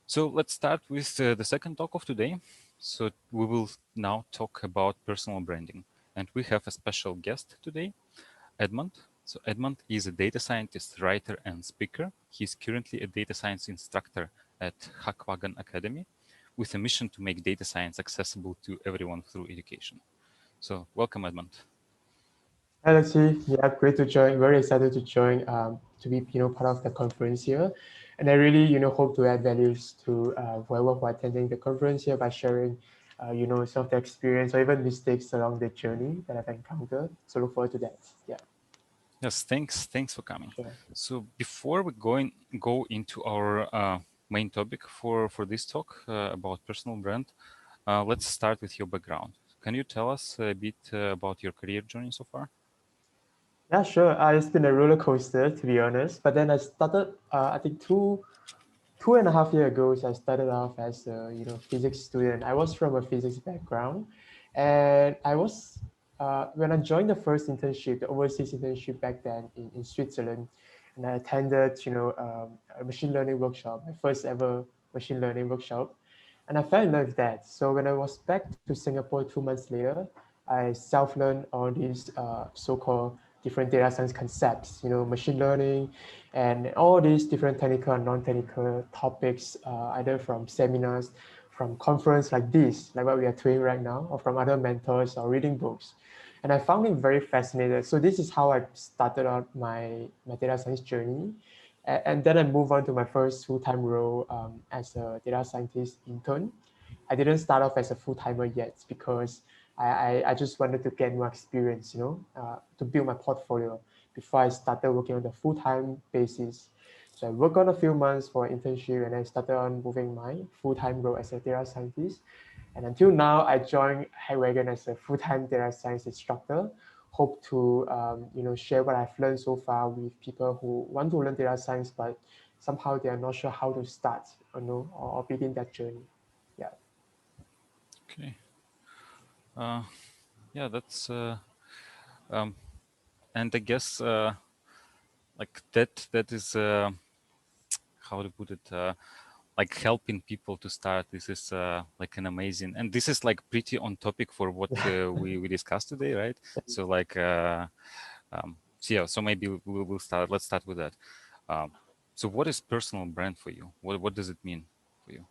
So let's start with the second talk of today. So we will now talk about personal branding. And we have a special guest today, Admond. So Admond is a data scientist, writer, and speaker. He's currently a data science instructor at Hackwagon Academy with a mission to make data science accessible to everyone through education. So welcome, Admond. Hi, Lexi. Yeah, great to join. Very excited to join, to be, part of the conference here. And I really, hope to add values to whoever who are attending the conference here by sharing, some of the experience or even mistakes along the journey that I've encountered. So look forward to that. Yeah, Yes, thanks for coming. sure. So before we go into our main topic for this talk about personal brand, let's start with your background. Can you tell us a bit about your career journey so far? Yeah, sure. It's been a roller coaster, to be honest. But then I started, I think two and a half years ago, so I started off as a physics student. I was from a physics background, and I was when I joined the first internship, the overseas internship back then in Switzerland, and I attended a machine learning workshop, my first ever machine learning workshop, and I fell in love with that. So when I was back to Singapore 2 months later, I self-learned all these so-called different data science concepts, machine learning, and all these different technical and non-technical topics, either from seminars, from conference like this, like what we are doing right now, or from other mentors or reading books. And I found it very fascinating. So this is how I started out my data science journey. And then I moved on to my first full-time role as a data scientist intern. I didn't start off as a full-timer yet because I just wanted to get more experience, to build my portfolio before I started working on the full-time basis. So I worked on a few months for an internship and I started on moving my full-time role as a data scientist. And until now, I joined Hackwagon as a full-time data science instructor. Hope to share what I've learned so far with people who want to learn data science, but somehow they are not sure how to start, or begin that journey. Yeah. Okay. Uh, yeah, that's um, and I guess like that is how to put it. Like helping people to start. This is like an amazing, and this is like pretty on topic for what we discussed today, right? So like, so yeah, so maybe we'll start. Let's start with that. Um, so what is personal brand for you? What does it mean for you?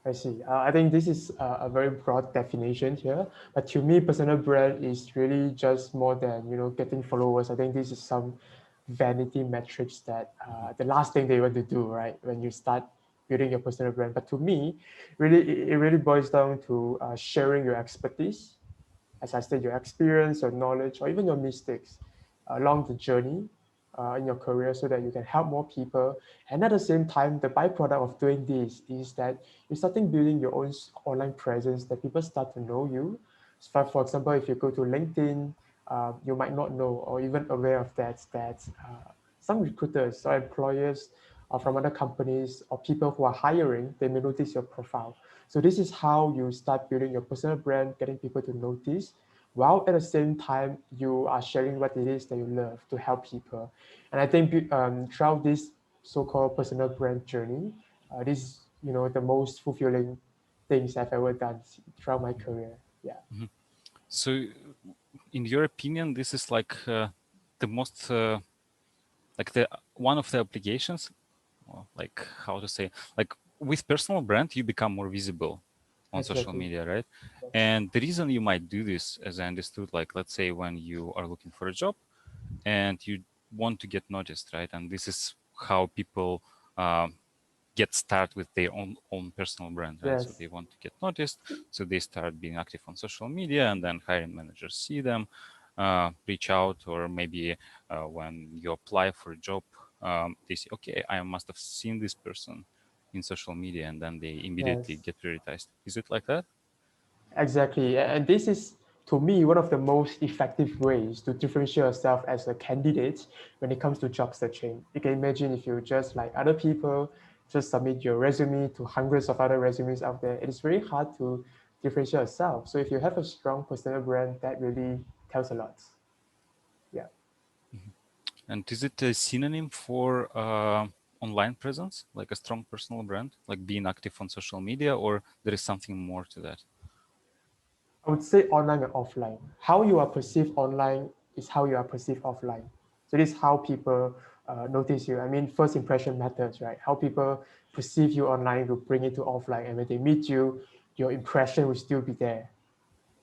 I see. I think this is a very broad definition here, but to me, personal brand is really just more than getting followers. I think this is some vanity metrics that the last thing they want to do, right? When you start building your personal brand. But to me, really, it really boils down to sharing your expertise, as I said, your experience, your knowledge, or even your mistakes along the journey in your career so that you can help more people. And at the same time, the byproduct of doing this is that you're starting building your own online presence that people start to know you. So for example, if you go to LinkedIn, you might not know or even aware of that some recruiters or employers from other companies or people who are hiring, they may notice your profile. So this is how you start building your personal brand, getting people to notice, while at the same time you are sharing what it is that you love to help people. And I think throughout this so-called personal brand journey, this is the most fulfilling things I've ever done throughout my career. Yeah. Mhm. So, in your opinion, this is like the most like the one of the applications, or like how to say, like with personal brand, you become more visible on social Exactly. media, right? Yes. And the reason you might do this, as I understood, like let's say when you are looking for a job and you want to get noticed, right? And this is how people get started with their own personal brand, right? So Yes. they want to get noticed, so they start being active on social media, and then hiring managers see them, reach out, or maybe when you apply for a job, they say, okay, I must have seen this person in social media, and then they immediately Yes. get prioritized. Is it like that? Exactly. And this is, to me, one of the most effective ways to differentiate yourself as a candidate when it comes to job searching. You can imagine if you just like other people, just submit your resume to hundreds of other resumes out there, it is very hard to differentiate yourself. So if you have a strong personal brand, that really tells a lot. Yeah. And is it a synonym for online presence, like a strong personal brand, like being active on social media, or there is something more to that? I would say online and offline. How you are perceived online is how you are perceived offline. So this is how people notice you. I mean, first impression matters, right? How people perceive you online will bring it to offline, and when they meet you, your impression will still be there.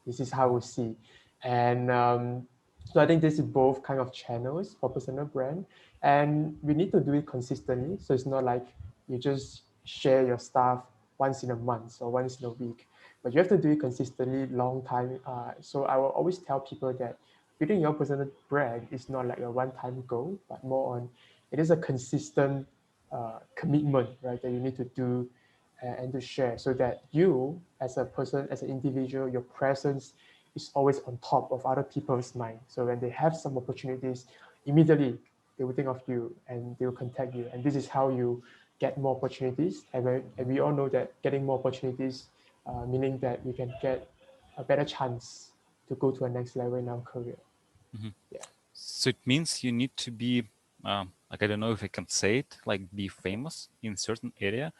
This is how we see. And so I think this is both kind of channels for personal brand. And we need to do it consistently. So it's not like you just share your stuff once in a month or once in a week, but you have to do it consistently, long time. So I will always tell people that building your personal brand is not like a one-time goal, but more on it is a consistent commitment, right? That you need to do and to share so that you as a person, as an individual, your presence is always on top of other people's mind. So when they have some opportunities, immediately they will think of you and they will contact you. And this is how you get more opportunities. And we all know that getting more opportunities, meaning that we can get a better chance to go to a next level in our career. Mhm. Yeah. So it means you need to be, like, I don't know if I can say it, like be famous in certain area.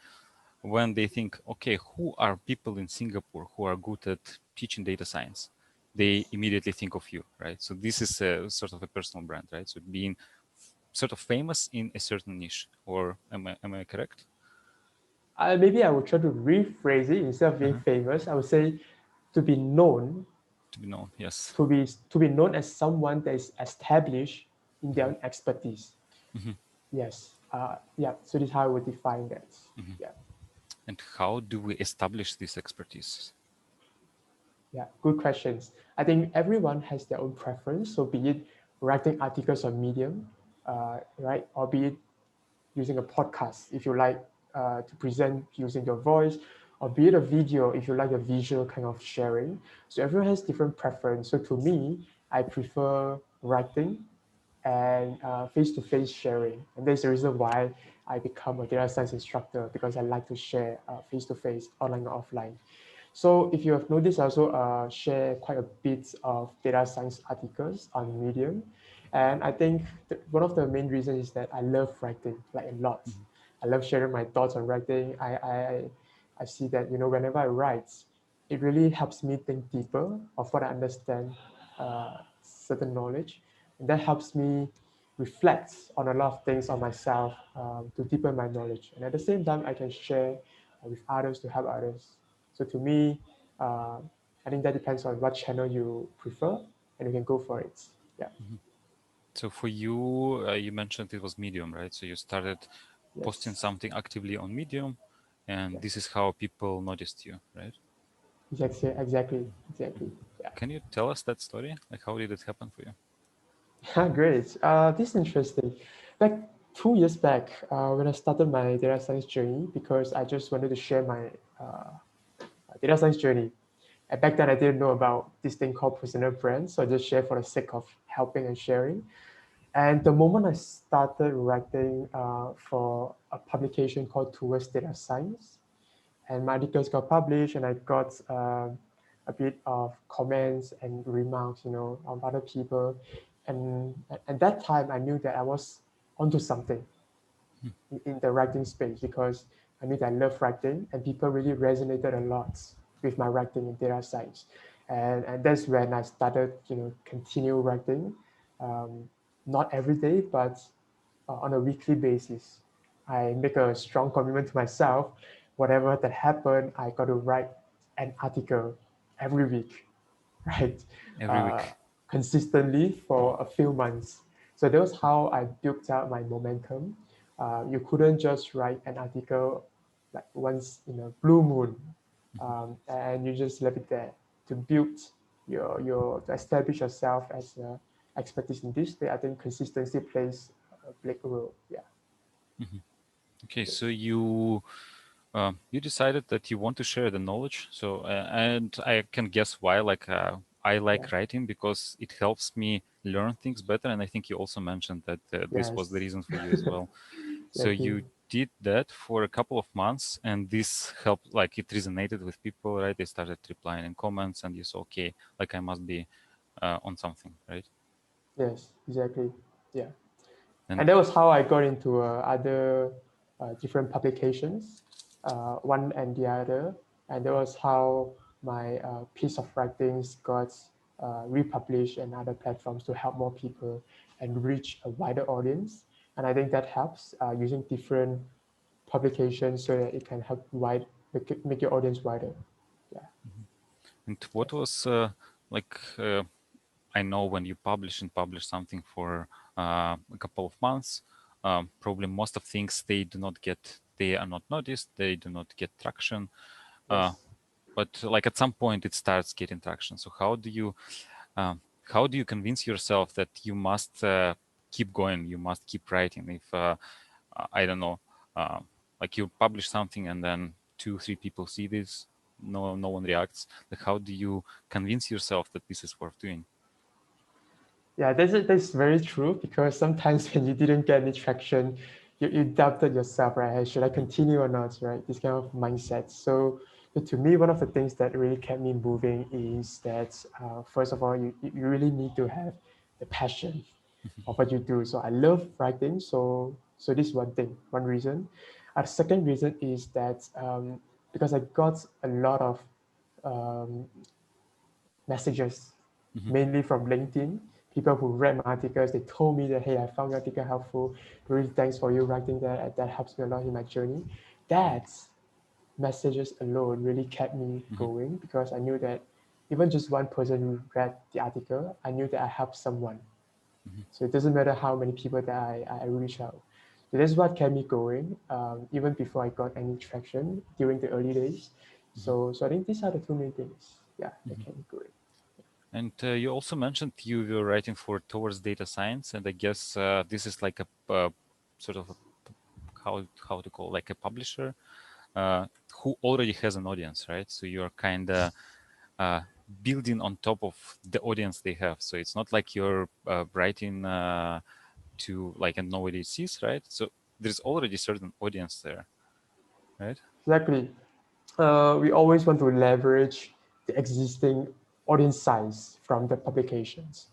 When they think, okay, who are people in Singapore who are good at teaching data science? They Yes. immediately think of you, right? So this is a sort of a personal brand, right? So being sort of famous in a certain niche, or am I correct? Maybe I would try to rephrase it instead of being Uh-huh. famous. I would say to be known To be known, yes. to be known as someone that is established in their own expertise. Hmm. Yes. Yeah. So this is how I would define that. Hmm. Yeah. And how do we establish this expertise? Yeah. Good questions. I think everyone has their own preference. So be it writing articles on Medium, right, or be it using a podcast if you like to present using your voice, or be it a video if you like a visual kind of sharing. So everyone has different preference. So to me, I prefer writing and face-to-face sharing. And that's the reason why I become a data science instructor, because I like to share face-to-face, online or offline. So if you have noticed, I also share quite a bit of data science articles on Medium. And I think one of the main reasons is that I love writing like a lot. Mhm. I love sharing my thoughts on writing. I see that, whenever I write, it really helps me think deeper of what I understand certain knowledge. And that helps me reflect on a lot of things on myself to deepen my knowledge. And at the same time, I can share with others to help others. So to me, uh, I think that depends on what channel you prefer, and you can go for it. Yeah. Mhm. So for you, you mentioned it was Medium, right? So you started posting Yes. something actively on Medium, and this is Yes. how people noticed you, right? Exactly. Exactly. Exactly. Mhm. Yeah. Can you tell us that story? Like, how did it happen for you? Great. This is interesting. Back 2 years back, when I started my data science journey, because I just wanted to share my data science journey. And back then, I didn't know about this thing called personal brand, so I just share for the sake of helping and sharing. And the moment I started writing for a publication called Towards Data Science, and my articles got published, and I got a bit of comments and remarks, of other people, and at that time I knew that I was onto something in the writing space, because I knew that I love writing, and people really resonated a lot with my writing in data science, and that's when I started, continue writing, um, not every day, but on a weekly basis. I make a strong commitment to myself. Whatever that happened, I got to write an article every week, right? Every Uh, week. Consistently for a few months. So that was how I built up my momentum. You couldn't just write an article like once in a blue moon, and you just leave it there. To build to establish yourself as a expertise in this way, I think consistency plays a big role. Yeah. Mhm. Okay, so Yes. you decided that you want to share the knowledge. So and I can guess why. Like I Yeah. like writing because it helps me learn things better, and I think you also mentioned that this was the Yes. reason for you as well. So Exactly. you did that for a couple of months, and this helped. Like it resonated with people, right? They started replying in comments, and you saw, okay, like I must be on something, right? Yes. Exactly. Yeah. And And that was how I got into other. different publications, one and the other, and that was how my piece of writings got republished in other platforms to help more people and reach a wider audience. And I think that helps using different publications so that it can help make your audience wider. Yeah. And what was like? I know when you publish something for a couple of months, probably most of things they are not noticed, they do not get traction. Uh, Yes. but like at some point it starts getting traction. So um, how do you convince yourself that you must keep going, you must keep writing? If I don't know, uh, like you publish something and then 2 3 people see this, no one reacts. Like how do you convince yourself that this is worth doing? Yeah, that's very true because sometimes when you didn't get any traction, you doubted yourself, right? Hey, should I continue or not, right? This kind of mindset. So to me, one of the things that really kept me moving is that first of all, you really need to have the passion of what you do. So I love writing. So this is one thing, one reason. The second reason is that because I got a lot of um, messages, Hmm. mainly from LinkedIn. People who read my articles, they told me that, hey, I found your article helpful. Really, thanks for you writing that. That helps me a lot in my journey. That messages alone really kept me Hmm. going because I knew that even just one person who read the article, I knew that I helped someone. Hmm. So it doesn't matter how many people that I reach out. So that's what kept me going, even before I got any traction during the early days. Hmm. So I think these are the two main things, yeah, that Hmm. kept me going. And you also mentioned you were writing for towards data science, and I guess this is like a sort of a, how to call, like a publisher uh, who already has an audience, right? So you're kind of uh, building on top of the audience they have. So it's not like you're writing to like, and nobody sees, right? So there's already certain audience there, right? Exactly. We always want to leverage the existing audience size from the publications.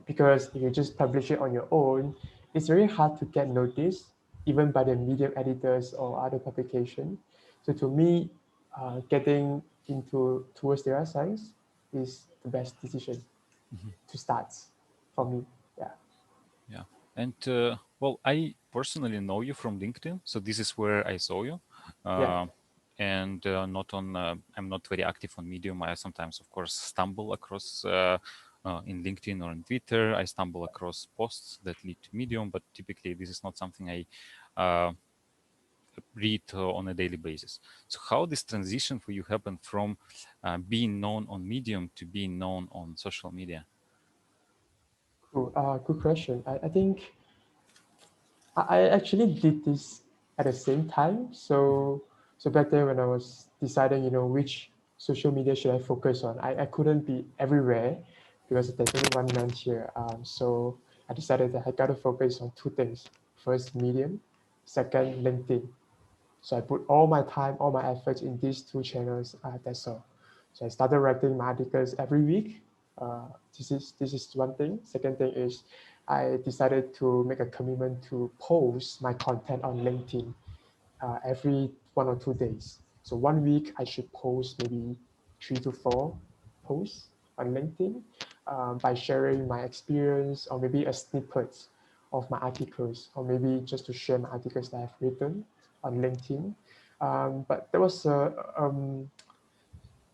Because if you just publish it on your own, it's very hard to get noticed, even by the medium editors or other publication. So to me, getting into towards data science is the best decision Mhm. to start for me. Yeah. Yeah. And well, I personally know you from LinkedIn, so this is where I saw you. Yeah. Uh, and not on, I'm not very active on Medium. I sometimes, of course, stumble across in LinkedIn or in Twitter. I stumble across posts that lead to Medium, but typically this is not something I read on a daily basis. So how this transition for you happened from being known on Medium to being known on social media? Cool. Good question. I think I actually did this at the same time. Mhm. So back then when I was deciding, which social media should I focus on, I couldn't be everywhere because there's only one man here. So I decided that I gotta focus on two things. First, Medium. Second, LinkedIn. So I put all my time, all my efforts in these two channels. That's all. So I started writing my articles every week. Uh, this is one thing. Second thing is I decided to make a commitment to post my content on LinkedIn every 1 or 2 days. So 1 week I should post maybe 3 to 4 posts on LinkedIn by sharing my experience or maybe a snippet of my articles or maybe just to share my articles that I've written on LinkedIn. But there was a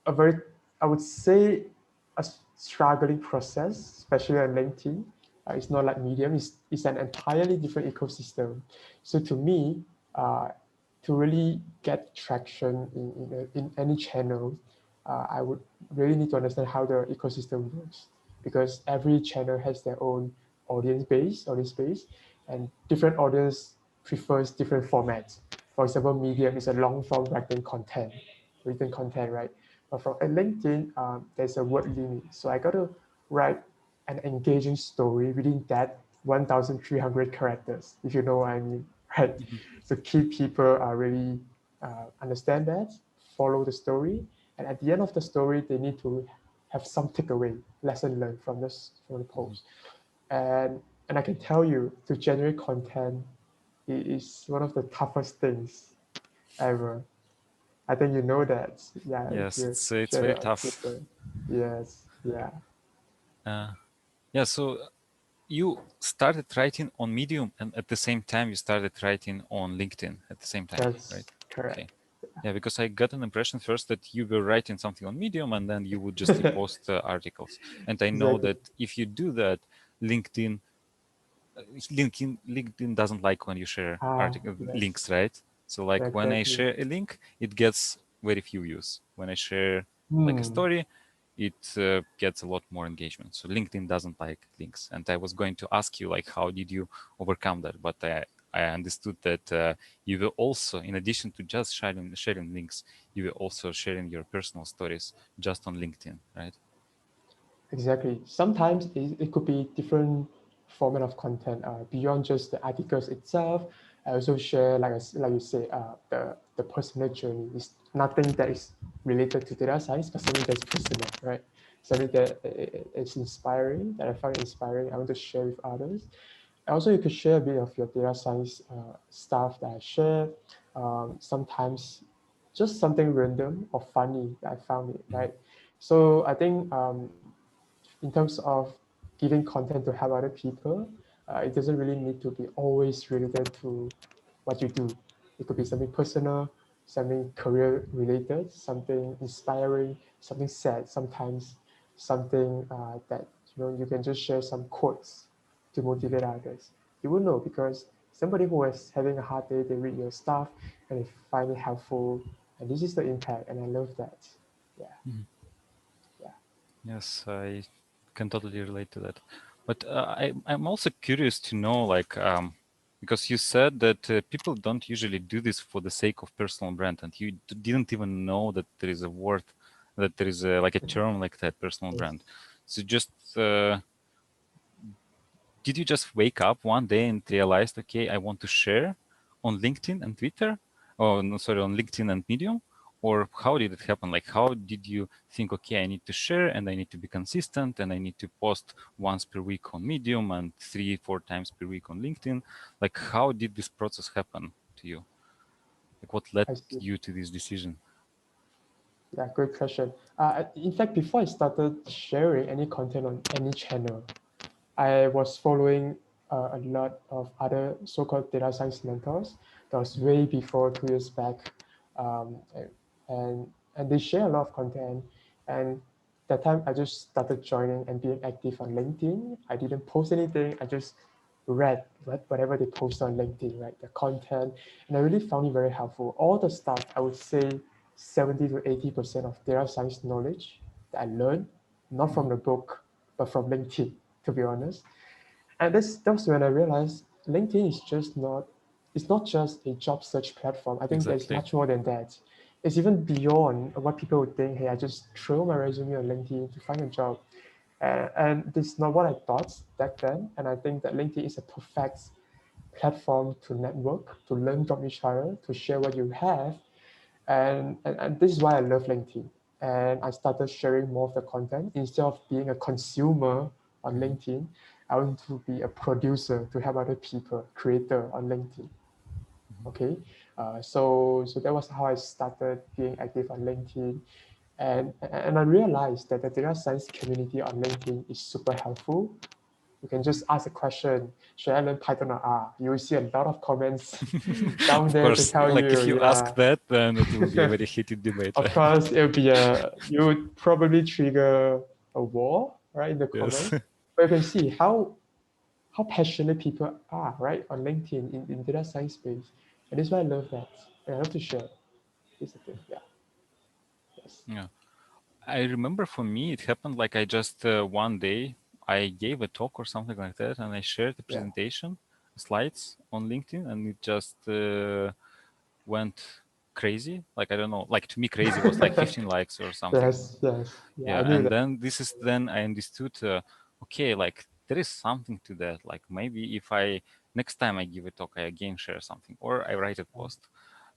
very, I would say, a struggling process, especially on LinkedIn. It's not like Medium. It's an entirely different ecosystem. So to me, uh, to really get traction in any channel, I would really need to understand how the ecosystem works because every channel has their own audience base, and different audience prefers different formats. For example, Medium is a long form written content, right? But from at LinkedIn, there's a word limit. So I got to write an engaging story within that 1,300 characters, if you know what I mean, right? Mhm. So keep people really understand that, follow the story, and at the end of the story, they need to have some takeaway, lesson learned from the Mhm. post. And I can tell you to generate content is one of the toughest things ever. I think you know that. Yeah, if Yes, you it's share very that on tough. Twitter. Yes, yeah, Uh, yeah, so you started writing on Medium, and at the same time you started writing on LinkedIn at the same time, right? that's correct. Okay. Yeah, because I got an impression first that you were writing something on Medium and then you would just repost articles. And I know Exactly. that if you do that, LinkedIn LinkedIn doesn't like when you share Ah, article yes, links, right? So like when I exactly. share a link, it gets very few views. When I share like a Hmm. story, it gets a lot more engagement. So LinkedIn doesn't like links. And I was going to ask you like how did you overcome that? But I understood that you were also, in addition to just sharing links, you were also sharing your personal stories just on LinkedIn, right? Exactly. Sometimes it could be different format of content beyond just the articles itself. I also share, like you say, the personal journey. It's nothing that is related to data science, but something that's personal, right? Something that is inspiring, that I find inspiring. I want to share with others. Also, you could share a bit of your data science stuff that I share. Sometimes just something random or funny that I found it, Mhm. right? So I think in terms of giving content to help other people, it doesn't really need to be always related to what you do. It could be something personal, something career related, something inspiring, something sad, sometimes something that you can just share some quotes to motivate others. You will know because somebody who is having a hard day, they read your stuff and they find it helpful, and this is the impact, and I love that. Yeah, Mhm. yeah. Yes, I can totally relate to that. But I'm also curious to know, like, because you said that people don't usually do this for the sake of personal brand, and you didn't even know that there is a word, that there is like a term like that, personal Yes. brand. So just did you just wake up one day and realized, okay, I want to share on LinkedIn and Twitter? Oh, no, sorry, on LinkedIn and Medium? Or how did it happen? Like, how did you think, okay, I need to share and I need to be consistent and I need to post once per week on Medium and 3, 4 times per week on LinkedIn? Like, how did this process happen to you? Like, what led I see. you to this decision? Yeah, great question. In fact, before I started sharing any content on any channel, I was following a lot of other so-called data science mentors. That was way before 2 years back, um, and and they share a lot of content. And that time, I just started joining and being active on LinkedIn. I didn't post anything. I just read whatever they post on LinkedIn, right? The content, and I really found it very helpful. All the stuff, I would say, 70 to 80% of data science knowledge that I learned, not from Mhm. the book, but from LinkedIn, to be honest. And that's when I realized LinkedIn is just not, it's not just a job search platform. I think there's Exactly. much more than that. It's even beyond what people would think, hey, I just throw my resume on LinkedIn to find a job. And this is not what I thought back then. And I think that LinkedIn is a perfect platform to network, to learn from each other, to share what you have, and this is why I love LinkedIn. And I started sharing more of the content instead of being a consumer on Mhm. LinkedIn. I want to be a producer to help other people, creator on LinkedIn. Okay, so that was how I started being active on LinkedIn, and I realized that the data science community on LinkedIn is super helpful. You can just ask a question, should I learn Python or R? You will see a lot of comments down Of there to course, tell like if you, you ask yeah. that, then it will be a very heated debate, Of right? course, it'll be you would probably trigger a war, right, in the Yes. comments. But you can see how passionate people are, right, on LinkedIn in data science space. And that's why I love that. And I love to share. It's the thing. Yeah. Yes. Yeah. I remember for me, it happened like I just one day I gave a talk or something like that, and I shared the Yeah. presentation slides on LinkedIn, and it just went crazy. Like I don't know, like to me, crazy was like 15 likes or something. Yes, yes. Yeah, I Yeah, knew and that. then this is then I understood. Okay, like there is something to that. Like maybe if I next time I give a talk, I again share something, or I write a post,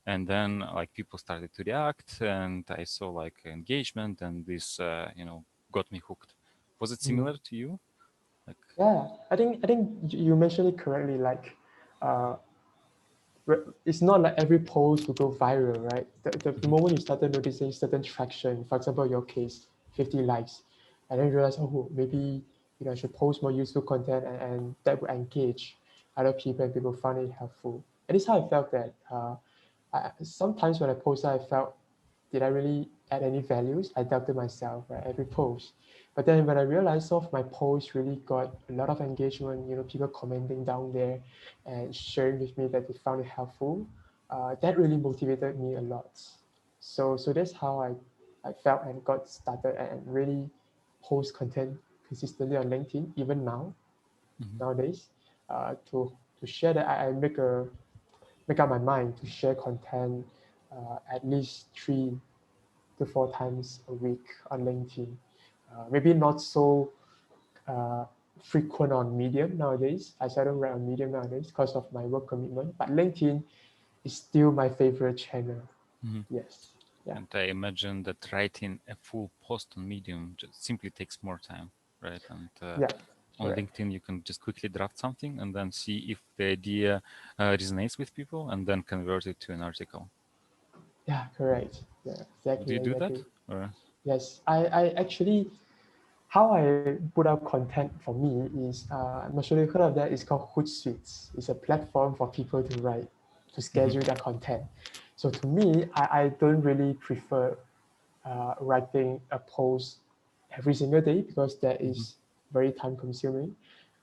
and then like people started to react, and I saw like engagement, and this got me hooked. Was it Mm. similar to you? Like, Yeah, I think you mentioned it correctly. Like, uh, it's not like every post will go viral, right? The moment you started noticing certain traction, for example, your case, 50 likes, and then you realize, oh, maybe I should post more useful content and that will engage other people and people find it helpful. And this is how I felt that sometimes when I posted, I felt, did I really add any values? I doubted myself, right? Every post. But then when I realized some of my posts really got a lot of engagement, people commenting down there and sharing with me that they found it helpful, that really motivated me a lot. So that's how I felt and got started and really post content consistently on LinkedIn, even nowadays, to share that I make up my mind to share content at least 3 to 4 times a week on LinkedIn. Maybe not so uh, frequent on Medium nowadays. I seldom write on Medium nowadays because of my work commitment. But LinkedIn is still my favorite channel. Mhm. Yes. Yeah. And I imagine that writing a full post on Medium just simply takes more time, right? And Yeah. on Correct. LinkedIn, you can just quickly draft something and then see if the idea resonates with people and then convert it to an article. Yeah. Correct. Yeah. Do Exactly. you do that? Exactly. Or Yes. I actually how I put out content for me is I'm not sure if you heard of that. It's called Hootsuite. It's a platform for people to write, to Mhm, schedule their content. So to me, I don't really prefer writing a post every single day because that mhm, is very time consuming.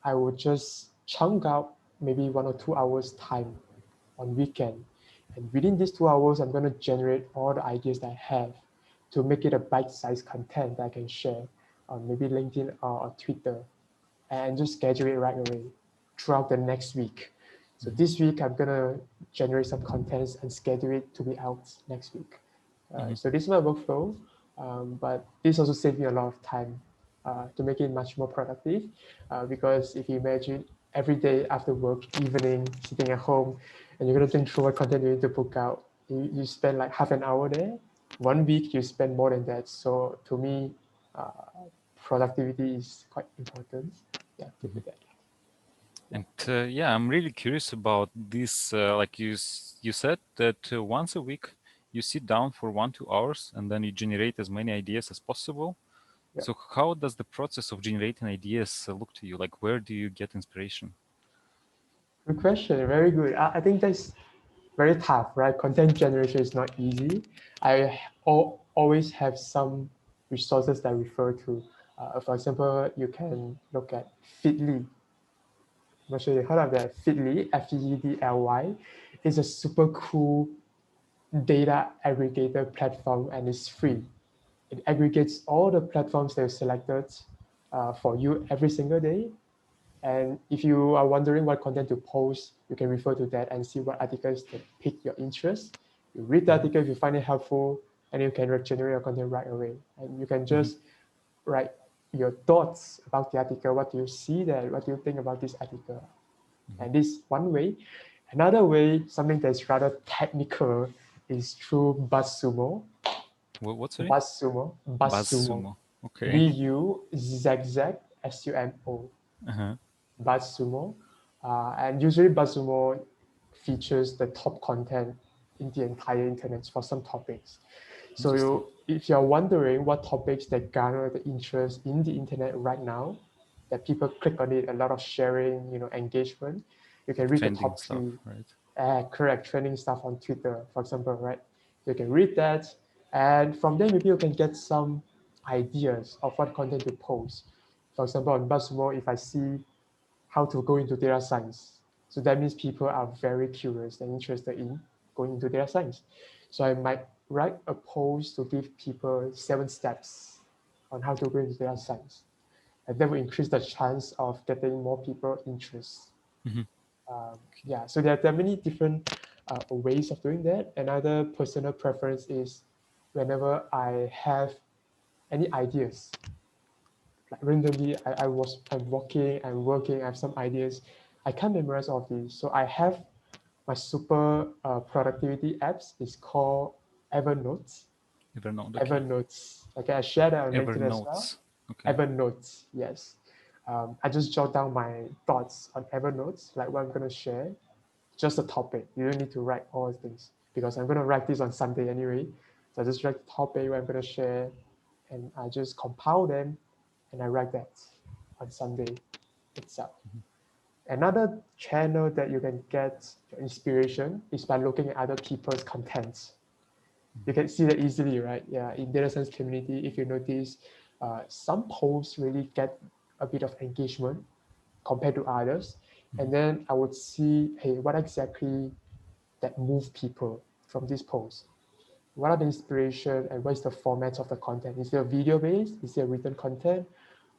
I would just chunk out maybe 1 or 2 hours time on weekend. And within these 2 hours, I'm going to generate all the ideas that I have to make it a bite-sized content that I can share on maybe LinkedIn or Twitter and just schedule it right away throughout the next week. So mhm, this week, I'm going to generate some contents and schedule it to be out next week. mhm, So this is my workflow, but this also saved me a lot of time to make it much more productive. Because if you imagine every day after work, evening, sitting at home, and you're going to think through what content you need to book out, you spend like half an hour there. 1 week, you spend more than that. So to me, uh, productivity is quite important. Yeah, to mhm. do that. Yeah. And yeah, I'm really curious about this. Like you said that once a week you sit down for 1 2 hours and then you generate as many ideas as possible. Yeah. So how does the process of generating ideas look to you? Like where do you get inspiration? Good question. Very good. I think that's very tough, right? Content generation is not easy. Always have some resources that I refer to. For example, you can look at Feedly. I'm not sure you heard of that. Feedly, Fedly, is a super cool data aggregator platform and it's free. It aggregates all the platforms that you selected for you every single day. And if you are wondering what content to post, you can refer to that and see what articles that pique your interest. You read the Mhm, article if you find it helpful, and you can generate your content right away. And you can mhm, just write your thoughts about the article. What do you see there? What do you think about this article? mhm. And this one way. Another way, something that's rather technical, is through BuzzSumo. What's it? BuzzSumo. BuzzSumo. Okay. BuzzSumo. Uh-huh. BuzzSumo. And usually BuzzSumo features the top content in the entire internet for some topics. So Interesting. if you're wondering what topics that garner the interest in the internet right now, that people click on it, a lot of sharing, engagement, you can Like read the trending top stuff, three right? correct trending stuff on Twitter, for example, right? You can read that, and from there maybe you can get some ideas of what content to post. For example, on BuzzSumo, if I see how to go into data science. So that means people are very curious and interested in going into data science. So I might write a post to give people 7 steps on how to go into data science. And that will increase the chance of getting more people interest. Mhm. Yeah, so there are many different ways of doing that. Another personal preference is whenever I have any ideas, like randomly I'm walking, I'm working, I have some ideas. I can't memorize all of these. So I have my super productivity apps. It's called Evernote. Evernote. Okay. Evernote. Okay, I share that on LinkedIn as well. Evernotes. Okay. Evernote, yes. I just jot down my thoughts on Evernote, like what I'm gonna share. just a topic. You don't need to write all things because I'm going to write this on Sunday anyway. So I just write the topic where I'm going to share, and I just compile them, and I write that on Sunday itself. Another channel that you can get your inspiration is by looking at other people's contents. You can see that easily, right? Yeah, in data science community, if you notice, some posts really get a bit of engagement compared to others. And then I would see, hey, what exactly that move people from this post? What are the inspiration and what is the format of the content? Is it a video based? Is it a written content?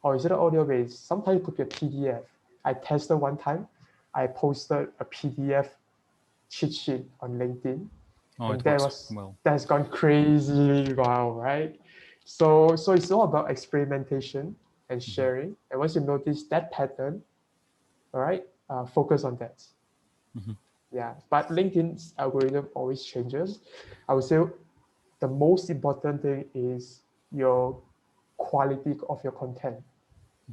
Or is it audio based? Sometimes it could be a PDF. I tested one time. I posted a PDF cheat sheet on LinkedIn, Oh, and it works well. that's gone crazy wow, right? So it's all about experimentation and sharing. And once you notice that pattern, all right, focus on that. Yeah, but LinkedIn's algorithm always changes. I would say the most important thing is your quality of your content.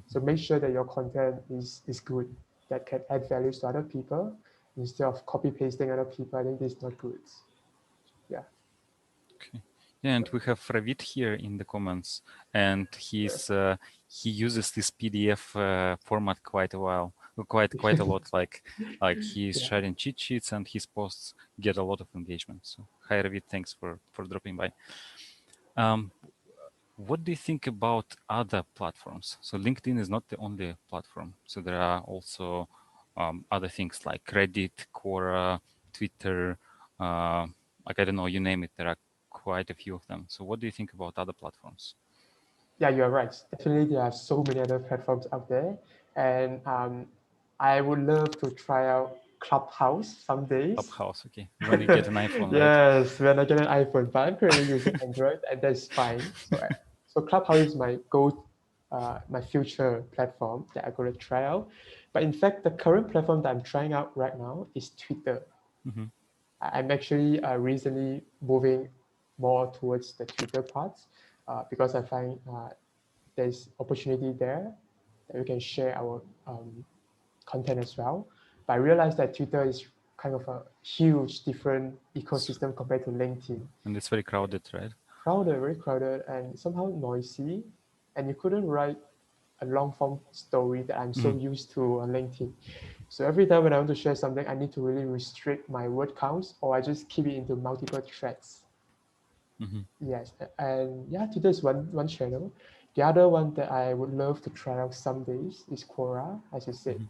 So make sure that your content is good, that can add values to other people instead of copy pasting other people. I think this is not good. Yeah. Okay. Yeah, and we have Ravit here in the comments, and he uses this PDF format quite a while, quite a lot. Like he's Yeah. sharing cheat sheets, and his posts get a lot of engagement. So hi Ravit, thanks for dropping by. What do you think about other platforms? So LinkedIn is not the only platform. So there are also other things like Reddit, Quora, Twitter, like I don't know, you name it. There are quite a few of them. So what do you think about other platforms? Yeah, you're right. Definitely, there are so many other platforms out there, and I would love to try out Clubhouse some days. Clubhouse, okay. When you get an iPhone, right? Yes, when I get an iPhone, but I'm currently using Android, and that's fine. So Clubhouse is my future platform that I'm going to try out. But in fact, the current platform that I'm trying out right now is Twitter. Mm-hmm. I'm actually recently moving more towards the Twitter part because I find there's opportunity there that we can share our content as well. But I realized that Twitter is kind of a huge different ecosystem compared to LinkedIn. And it's very crowded, right? Crowded, very crowded, and somehow noisy. And you couldn't write a long form story that I'm so Mm-hmm. used to on LinkedIn. So every time when I want to share something, I need to really restrict my word counts, or I just keep it into multiple threads. Mm-hmm. Yes, and yeah, Twitter is one channel. The other one that I would love to try out some days is Quora, as you said.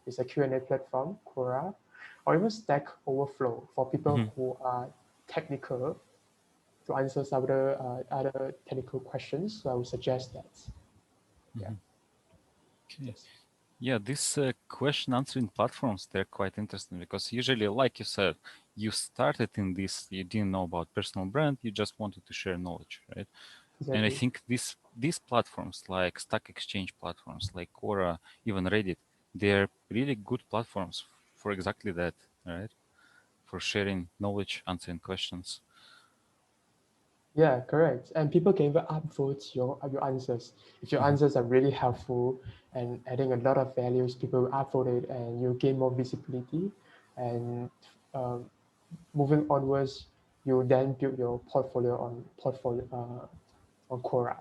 It's a Q&A platform, Quora, or even Stack Overflow for Mm-hmm. people who are technical to answer some other technical questions. So I would suggest that. Yeah. Mm-hmm. Okay. Yes. Yeah, these question answering platforms, they're quite interesting because usually, like you said, you started in this, you didn't know about personal brand, you just wanted to share knowledge, right? And I Exactly. think these platforms like Stock Exchange platforms, like Quora, even Reddit, they're really good platforms for exactly that, right? For sharing knowledge, answering questions. Yeah, correct. And people can even upvote your answers. If your answers are really helpful and adding a lot of values, people will upvote it and you gain more visibility. And um, moving onwards, you then build your portfolio on Quora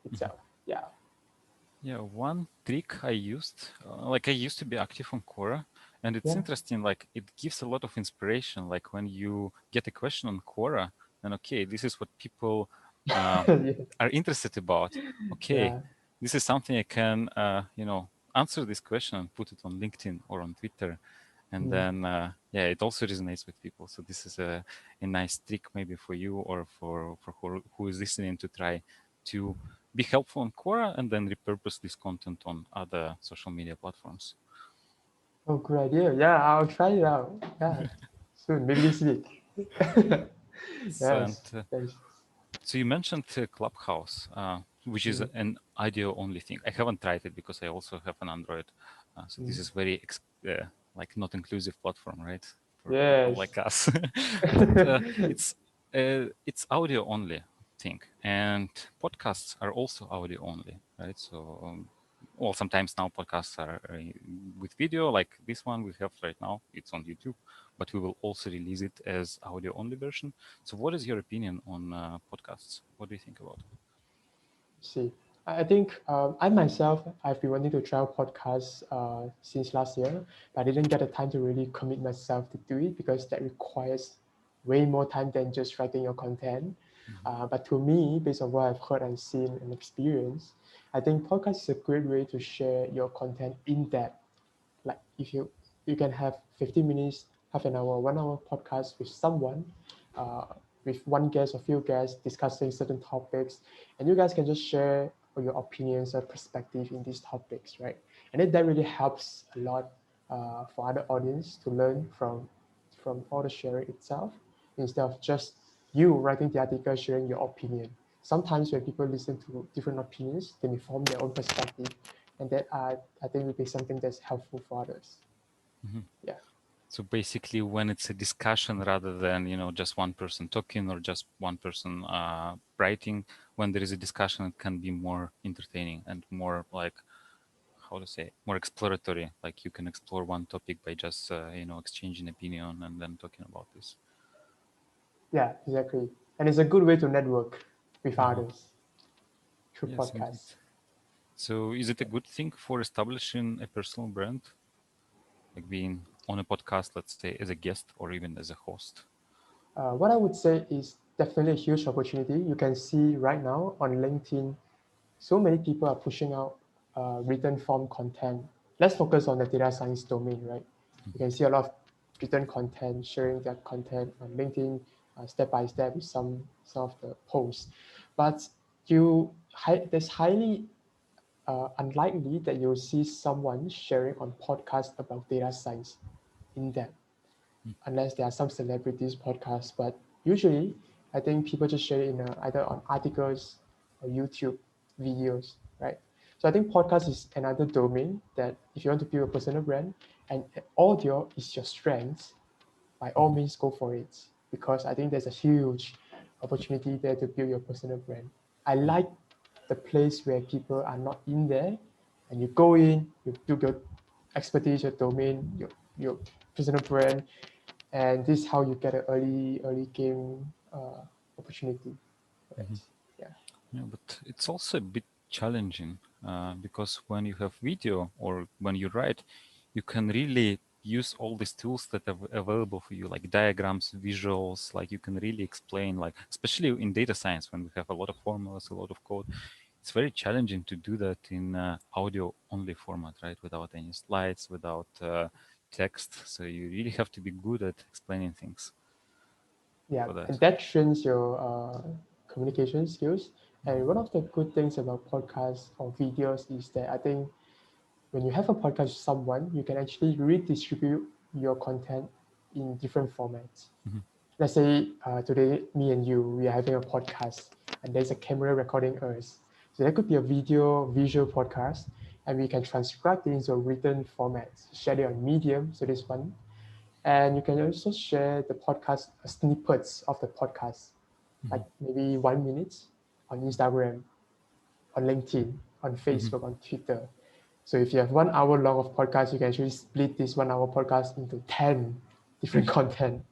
itself. Yeah. Yeah, one trick I used, like I used to be active on Quora, and it's Yeah. interesting, like it gives a lot of inspiration. Like when you get a question on Quora, then okay, this is what people uh, Yeah. are interested about. Okay, Yeah. this is something I can, answer this question and put it on LinkedIn or on Twitter. And Mm. then, yeah, it also resonates with people. So this is a nice trick maybe for you or for who is listening to try to be helpful on Quora and then repurpose this content on other social media platforms. Oh, good idea. Yeah, I'll try it out. Yeah. Soon, maybe this week. So, and Yes. Thanks. so you mentioned Clubhouse, which is Mm. an audio only thing. I haven't tried it because I also have an Android. So this Mm. is very like not inclusive platform, right? For people Yes. like us. But it's audio only thing, and podcasts are also audio only, right? So well, sometimes now podcasts are with video, like this one we have right now. It's on YouTube, but we will also release it as audio only version. So, what is your opinion on podcasts? What do you think about it? See, I think I myself, I've been wanting to try out podcasts since last year, but I didn't get the time to really commit myself to do it because that requires way more time than just writing your content. But to me, based on what I've heard and seen and experienced, I think podcast is a great way to share your content in depth. Like if you can have 15 minutes, half an hour, 1 hour podcast with someone, uh, with one guest or few guests discussing certain topics, and you guys can just share your opinions or perspective in these topics, right? And then that really helps a lot for other audience to learn from all the sharing itself instead of just you writing the article sharing your opinion. Sometimes when people listen to different opinions, they may form their own perspective, and that I think would be something that's helpful for others. Mhm. Yeah, So basically, when it's a discussion rather than just one person talking or just one person writing, when there is a discussion, it can be more entertaining and more like how to say more exploratory. Like you can explore one topic by just exchanging opinion and then talking about this. yeah, exactly. And it's a good way to network with Uh-huh. others through Yes, indeed. podcasts. So is it a good thing for establishing a personal brand, like being on a podcast, let's say, as a guest or even as a host? What I would say is definitely a huge opportunity. You can see right now on LinkedIn, so many people are pushing out written form content. Let's focus on the data science domain, right? You can see a lot of written content, sharing their content on LinkedIn step by step with some of the posts. But there's highly unlikely that you'll see someone sharing on podcast about data science in depth unless there are some celebrities podcasts. But usually, I think people just share it in either on articles or YouTube videos, right? So I think podcast is another domain that if you want to build a personal brand and audio is your strength, by all means go for it because I think there's a huge opportunity there to build your personal brand. I like the place where people are not in there and you go in, you do your expertise, your domain, your personal brand, and this is how you get an early game opportunity for that. Yeah. Yeah, but it's also a bit challenging because when you have video or when you write, you can really use all these tools that are available for you, like diagrams, visuals, like you can really explain, like especially in data science when we have a lot of formulas, a lot of code, it's very challenging to do that in audio only format, right? Without any slides, without text. So you really have to be good at explaining things Yeah, for that. and that trains your communication skills. And one of the good things about podcasts or videos is that I think when you have a podcast with someone, you can actually redistribute your content in different formats. Mhm. Let's say today, me and you, we are having a podcast, and there's a camera recording us. So that could be a visual podcast, and we can transcribe it into a written format, share it on Medium, so this one, and you can also share the podcast snippets of the podcast, like maybe 1 minute on Instagram, on LinkedIn, on Mhm. Facebook, on Twitter. So if you have 1 hour long of podcast, you can actually split this 1 hour podcast into 10 different content,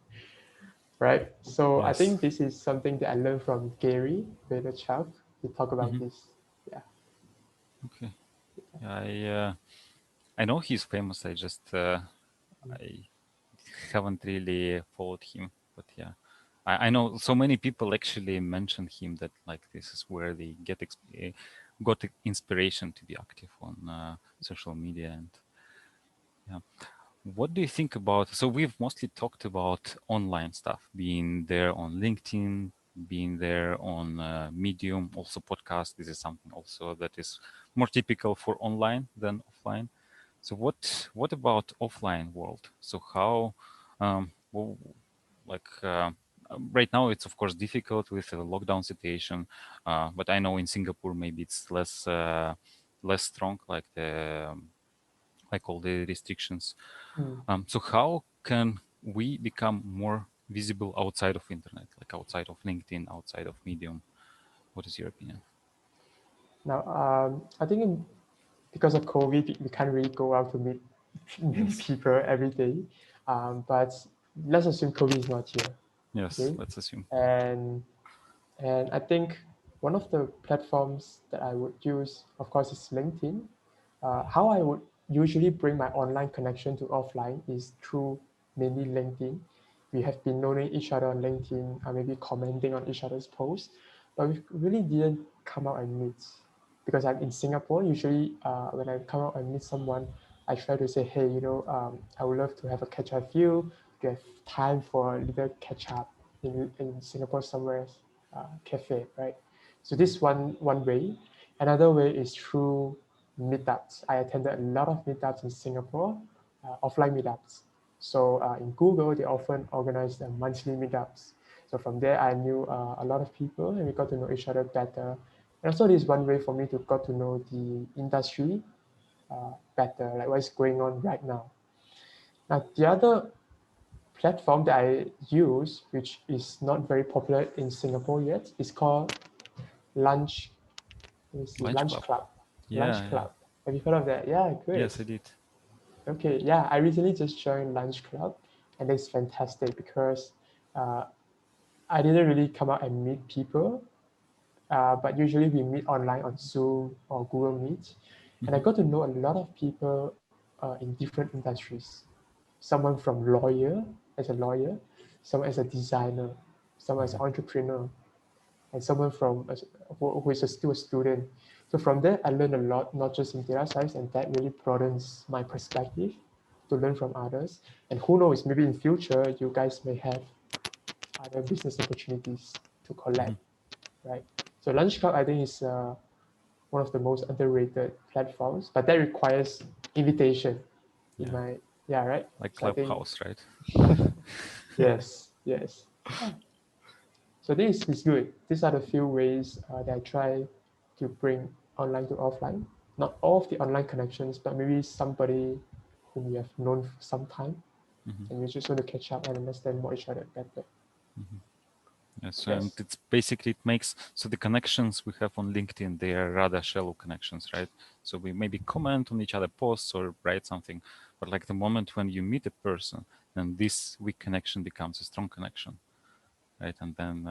right? So I Yes. think this is something that I learned from Gary Vaynerchuk. He talked about Mhm. this. Yeah. Okay. I know he's famous. I haven't really followed him, but yeah, I know so many people actually mention him that like this is where they got inspiration to be active on social media. And yeah, what do you think about? So we've mostly talked about online stuff, being there on LinkedIn, being there on Medium, also podcast. This is something also that is more typical for online than offline. So what about offline world? So how, well, like right now it's of course difficult with the lockdown situation, but I know in Singapore maybe it's less strong, like all the restrictions. Mm. So how can we become more visible outside of internet, like outside of LinkedIn, outside of Medium? What is your opinion? Now, I think because of COVID, we can't really go out to meet many Yes. people every day. But let's assume COVID is not here. Yes. Okay, Let's assume. and I think one of the platforms that I would use, of course, is LinkedIn. How I would usually bring my online connection to offline is through mainly LinkedIn. We have been knowing each other on LinkedIn, maybe commenting on each other's posts, but we really didn't come out and meet. Because I'm in Singapore, usually when I come out and meet someone, I try to say, hey, I would love to have a catch up with you. Do you have time for a little catch up in Singapore somewhere, cafe, right? So this one way. Another way is through meetups. I attended a lot of meetups in Singapore, offline meetups. So in Google, they often organize monthly meetups. So from there, I knew a lot of people and we got to know each other better. And also, this is one way for me to got to know the industry better, like what's going on right now. Now, the other platform that I use, which is not very popular in Singapore yet, is called Lunch. Let me see, Lunch Lunch club. Club. Yeah. Lunch Yeah. Club. Have you heard of that? Yeah, great. Yes, I did. Okay, yeah, I recently just joined Lunch Club, and it's fantastic because uh, I didn't really come out and meet people, but usually we meet online on Zoom or Google Meet, and I Hmm. got to know a lot of people in different industries. Someone from as a lawyer, someone as a designer, someone as an Hmm. entrepreneur, and someone who is still a student. So from there, I learned a lot, not just in data science, and that really broadens my perspective to learn from others. And who knows, maybe in future, you guys may have other business opportunities to collab, Hmm. right? So Lunch Club, I think, is one of the most underrated platforms, but that requires invitation. In Yeah. my Yeah, right. Like So I think Clubhouse, right? yes, yes. So this is good. These are the few ways that I try to bring online to offline. Not all of the online connections, but maybe somebody whom you have known for some time, Hmm. and you just want to catch up and understand more each other better. Hmm. Yes, and Yes. it's basically it makes so the connections we have on LinkedIn, they are rather shallow connections, right? So we maybe comment on each other posts or write something, but like the moment when you meet a person, then this weak connection becomes a strong connection, right? And then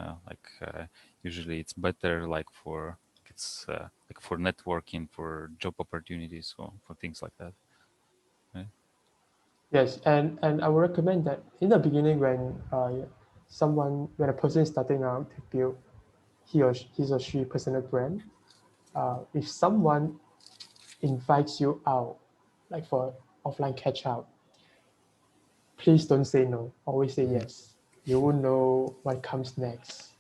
usually it's better like for it's like for networking, for job opportunities, or for things like that, right? Yes, and I would recommend that in the beginning when a person is starting out to build his or she personal brand, if someone invites you out, like for offline catch up, please don't say no. Always say Mhm. yes. You won't know what comes next.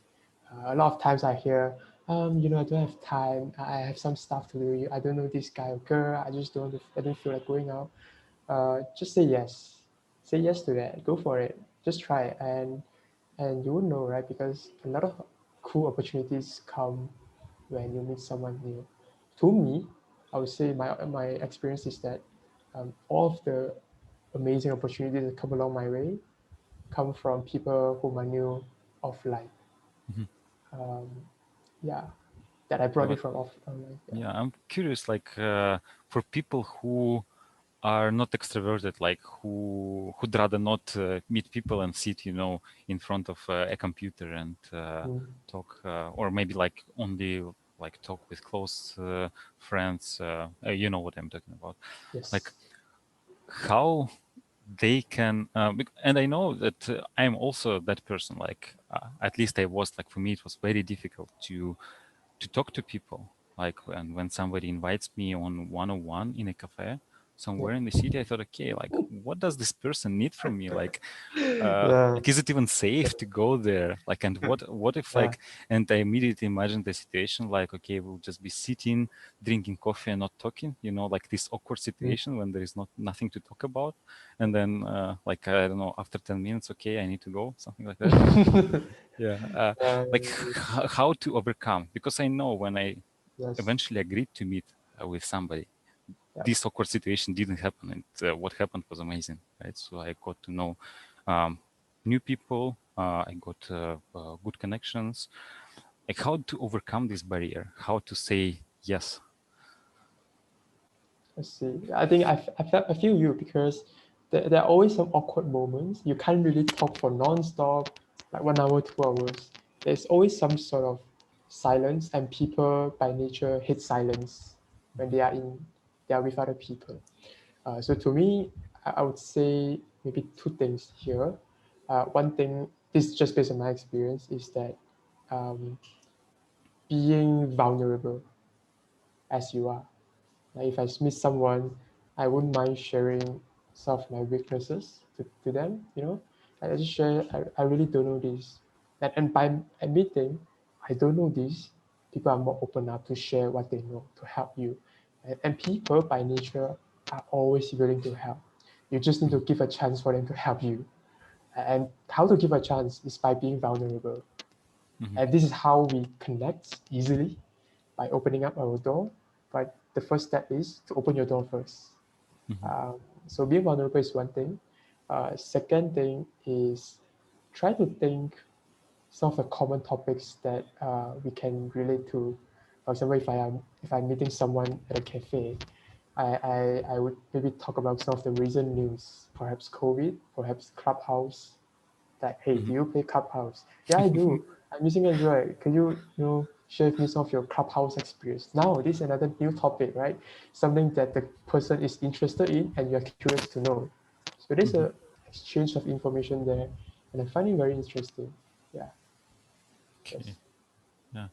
A lot of times I hear, I don't have time. I have some stuff to do. I don't know this guy or girl. I just don't. I don't feel like going out. Just say yes. Say yes to that. Go for it. Just try it, and you will know, right? Because a lot of cool opportunities come when you meet someone new. To me, I would say my experience is that all of the amazing opportunities that come along my way come from people whom I knew offline. Mhm. Um, yeah, that I Yeah, brought it but from offline. Yeah. yeah, I'm curious, like for people who are not extroverted, like who'd rather not meet people and sit, in front of a computer and Mm, talk, or maybe like only like talk with close friends. You know what I'm talking about. Like yes. how they can, and I know that I'm also that person. Like at least I was. Like for me, it was very difficult to talk to people. Like when somebody invites me on one-on-one in a cafe Yeah. somewhere in the city, I thought, okay, like what does this person need from me? Yeah. Like is it even safe to go there? Like, and what if Yeah. like, and I immediately imagined the situation like, okay, we'll just be sitting, drinking coffee and not talking, like this awkward Mm. situation when there is nothing to talk about. And then like, I don't know, after 10 minutes, okay, I need to go, something like that. Yeah. Like how to overcome, because I know when I yes. eventually agreed to meet with somebody, Yeah. this awkward situation didn't happen, and what happened was amazing, right? So I got to know um, new people. I got good connections. Like how to overcome this barrier, how to say yes. I see. I think I feel you because there are always some awkward moments. You can't really talk for non-stop, like 1 hour, 2 hours. There's always some sort of silence, and people by nature hate silence when they are with other people. So to me, I would say maybe two things here. One thing, this is just based on my experience, is that um, being vulnerable as you are. Like if I meet someone, I wouldn't mind sharing some of my weaknesses to them, you know. I just share, I really don't know this. And by admitting, I don't know this, people are more open up to share what they know to help you. And people by nature are always willing to help. You just need to give a chance for them to help you. And how to give a chance is by being vulnerable. Mhm, And this is how we connect easily by opening up our door. But the first step is to open your door first. mhm, So being vulnerable is one thing. Second thing is try to think some of the common topics that we can relate to. For example, if I'm meeting someone at a cafe, I would maybe talk about some of the recent news, perhaps COVID, perhaps Clubhouse, like, hey, mhm, do you play Clubhouse? Yeah, I do. I'm using Android. Can you share with me some of your Clubhouse experience? Now, this is another new topic, right? Something that the person is interested in and you're curious to know. So there's mhm. a exchange of information there, and I find it very interesting. Yeah, Okay. yes, Yeah.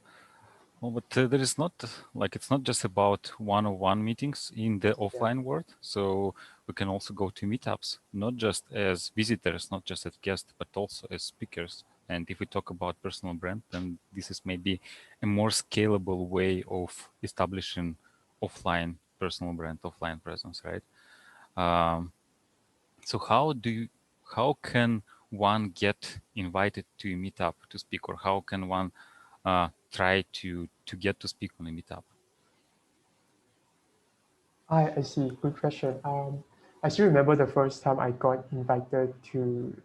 Well, but there is not like it's not just about one-on-one meetings in the yeah. offline world. So we can also go to meetups, not just as visitors, not just as guests, but also as speakers. And if we talk about personal brand, then this is maybe a more scalable way of establishing offline personal brand, offline presence, right? Um, so how can one get invited to a meetup to speak, or how can one try to get to speak on a meetup? I see. Good question. I still remember the first time I got invited to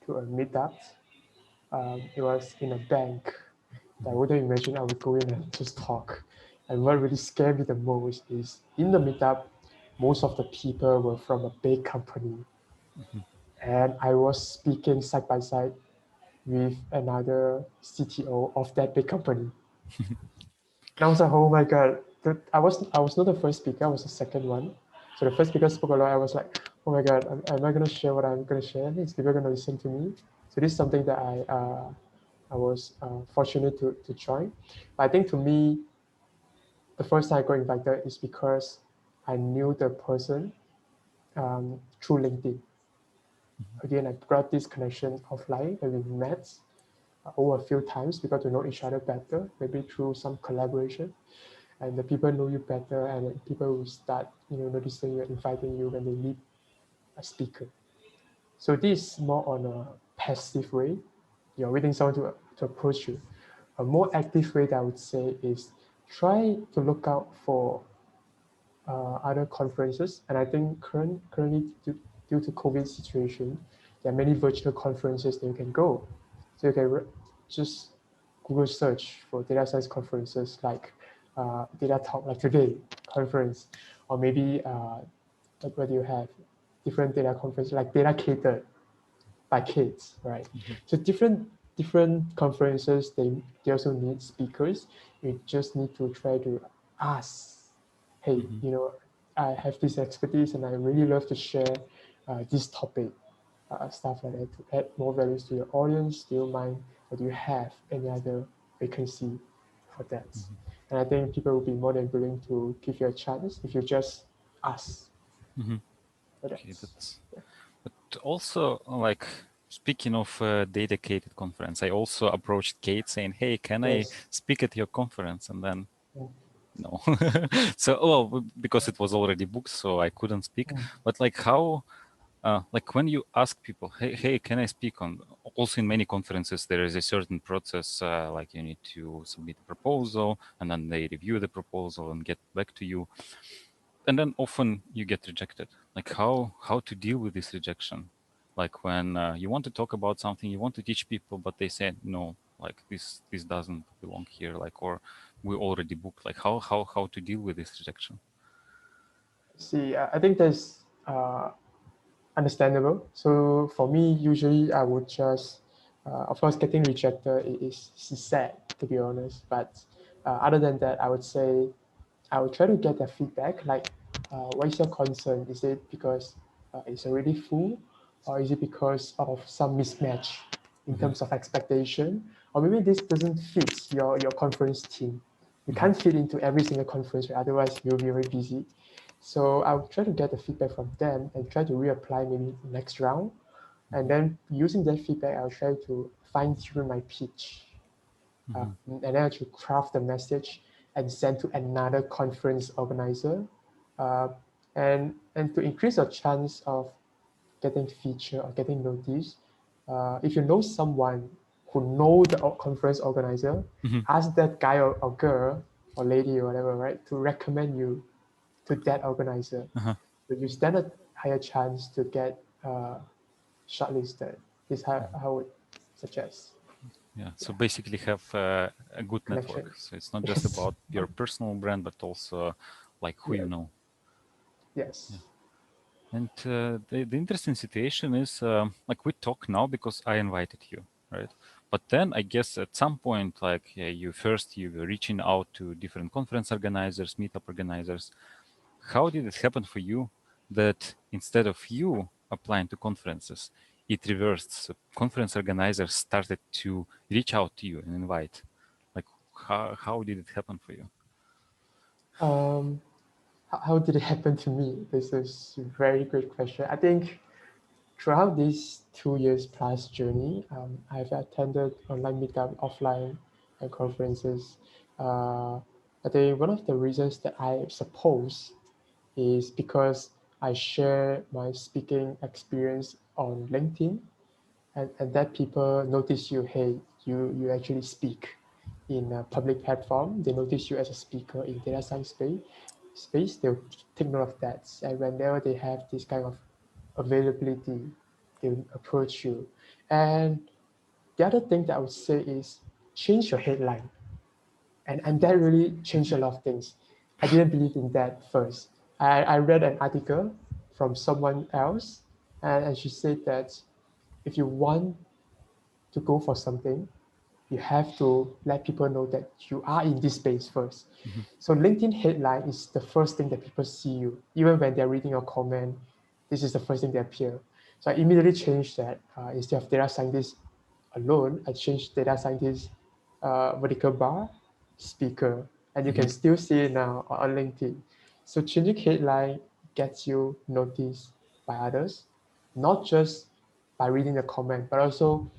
a meetup. It was in a bank. I wouldn't imagine I would go in and just talk. And what really scared me the most is in the meetup, most of the people were from a big company. And I was speaking side by side with another CTO of that big company. And I was like, oh my God. I was not the first speaker, I was the second one. So the first speaker spoke a lot. I was like, oh my God, am I going to share what I'm going to share? Is people going to listen to me? So this is something that I was fortunate to join. But I think to me, the first time I got invited is because I knew the person through LinkedIn. Again, I got this connection offline and we met over a few times. We got to know each other better, maybe through some collaboration. And the people know you better, and people will start, noticing you, inviting you when they need a speaker. So this is more on a passive way. You're waiting someone to approach you. A more active way that I would say is try to look out for other conferences. And I think currently due to COVID situation, there are many virtual conferences that you can go. So you can just Google search for data science conferences like Data Talk, like today conference, or maybe like what do you have? Different data conferences like Data Catered by kids, right? So different conferences they also need speakers. You just need to try to ask, hey, Mhm, I have this expertise and I really love to share this topic, stuff like that to add more values to your audience. Do you mind or do you have any other vacancy for that? And I think people will be more than willing to give you a chance if you just ask mhm. for that. Okay, that's. But also, like speaking of dedicated conference, I also approached Kate saying, "Hey, can I Yes. speak at your conference?" And then Mm, no. So, well, because it was already booked, so I couldn't speak. mm, But like how, like when you ask people, hey, can I speak on? Also, in many conferences, there is a certain process. Like you need to submit a proposal, and then they review the proposal and get back to you. And then often you get rejected. Like how to deal with this rejection? Like when you want to talk about something, you want to teach people, but they say no. Like this doesn't belong here. Like or we already booked. Like how to deal with this rejection? See, I think that's understandable. So for me, usually I would just, of course, getting rejected is sad, to be honest. But other than that, I would say I would try to get their feedback. Like, what is your concern? Is it because it's already full, or is it because of some mismatch in Mm-hmm. terms of expectation, or maybe this doesn't fit your conference team? You Mm-hmm. can't fit into every single conference, right? Otherwise, you'll be very busy. So I'll try to get the feedback from them and try to reapply maybe next round. And then using that feedback, I'll try to fine tune my pitch, Mm-hmm. and then I should craft the message and send to another conference organizer, uh, and to increase your chance of getting featured or getting noticed. If you know someone who know the conference organizer, Mm-hmm. ask that guy or girl or lady or whatever, right, to recommend you to that organizer. Uh-huh. So you stand a higher chance to get shortlisted. Is how I would suggest. Yeah. So Yeah, basically, have a good network. connection. So it's not just Yes. about your personal brand, but also like who Yeah. you know. Yeah. Yes. And the interesting situation is like we talk now because I invited you, right? But then I guess at some point, like you were reaching out to different conference organizers, meetup organizers. How did it happen for you that instead of you applying to conferences, it reversed? So conference organizers started to reach out to you and invite. Like how did it happen for you? Um, how did it happen to me? This is a very great question. I think throughout this 2 years plus journey, I've attended online meetup, offline, and conferences. Uh, I think one of the reasons that I suppose is because I share my speaking experience on LinkedIn, and that people notice you. Hey, you actually speak in a public platform. They notice you as a speaker in data science space. They'll take note of that, and whenever they have this kind of availability, they'll approach you. And the other thing that I would say is change your headline, and that really changed a lot of things. I didn't believe in that first. I read an article from someone else, and she said that if you want to go for something, you have to let people know that you are in this space first. Mhm. So LinkedIn headline is the first thing that people see you. Even when they're reading your comment, this is the first thing that appear. So I immediately changed that. Instead of data scientist alone, I changed data scientist vertical bar speaker, and you can Mhm. still see it now on LinkedIn. So changing headline gets you noticed by others, not just by reading the comment, but also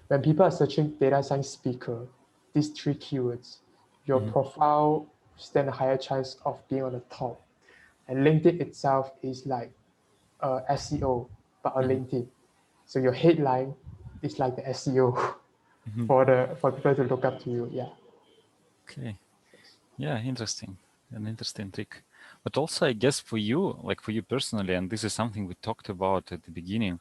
when people are searching data science speaker, these three keywords, your Mhm. profile stand a higher chance of being on the top. And LinkedIn itself is like SEO, but on Mhm. LinkedIn. So your headline is like the SEO Mhm. for people to look up to you. Yeah. Okay. Yeah, interesting. An interesting trick. But also, I guess for you, like for you personally, and this is something we talked about at the beginning,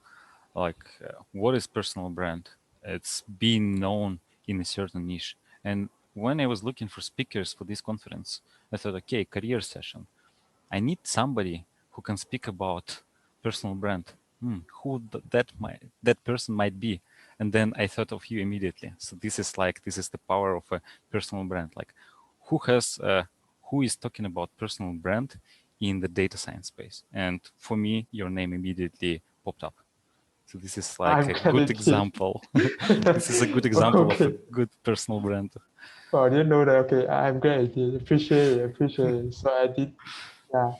like what is personal brand? It's being known in a certain niche. And when I was looking for speakers for this conference, I thought, okay, career session. I need somebody who can speak about personal brand. That person might be, and then I thought of you immediately. So this is the power of a personal brand. Like, who has who is talking about personal brand in the data science space? And for me, your name immediately popped up. So this is like I'm a glad good it did. example. This is a good example of a Okay. good personal brand. Oh, I didn't know that. Okay, I'm glad I did. Appreciate it. Appreciate it. So I did. Yeah,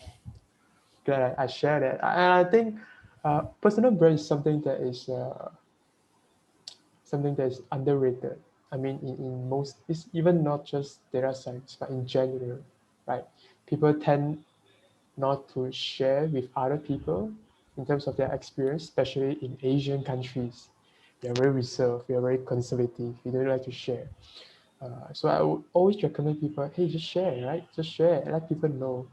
glad I shared it. And I think personal brand is something that is underrated. I mean, in most, it's even not just data science, but in general, right? People tend not to share with other people in terms of their experience, especially in Asian countries. We are very reserved, we are very conservative, we don't like to share. So I would always recommend people, hey, just share, right? Just share, let people know.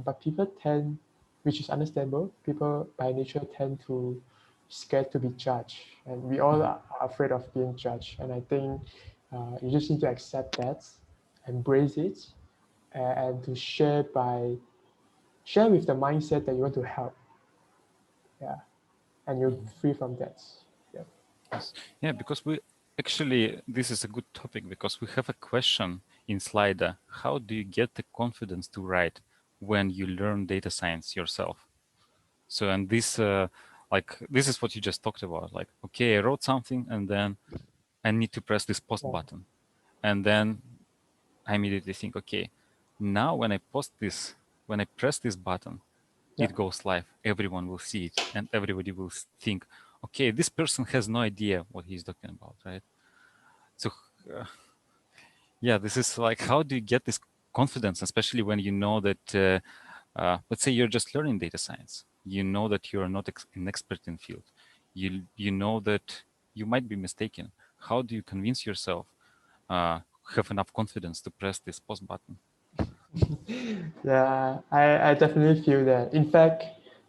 But people tend, which is understandable, people by nature tend to scared to be judged, and we all Mhm. are afraid of being judged. And I think you just need to accept that, embrace it, and to share by share with the mindset that you want to help. Yeah, and you're free from that. Yeah. Yes. Yeah, because we actually, this is a good topic because we have a question in Slider. How do you get the confidence to write when you learn data science yourself? So, and this, like, this is what you just talked about. Like, okay, I wrote something and then I need to press this post Yeah. button. And then I immediately think, okay, now when I press this button, Yeah. it goes live. Everyone will see it and everybody will think, okay, this person has no idea what he's talking about, right? So, uh, yeah, this is like, how do you get this confidence, especially when you know that, let's say you're just learning data science. You know that you're not an expert in field. You know that you might be mistaken. How do you convince yourself, have enough confidence to press this pause button? Yeah, I definitely feel that. In fact,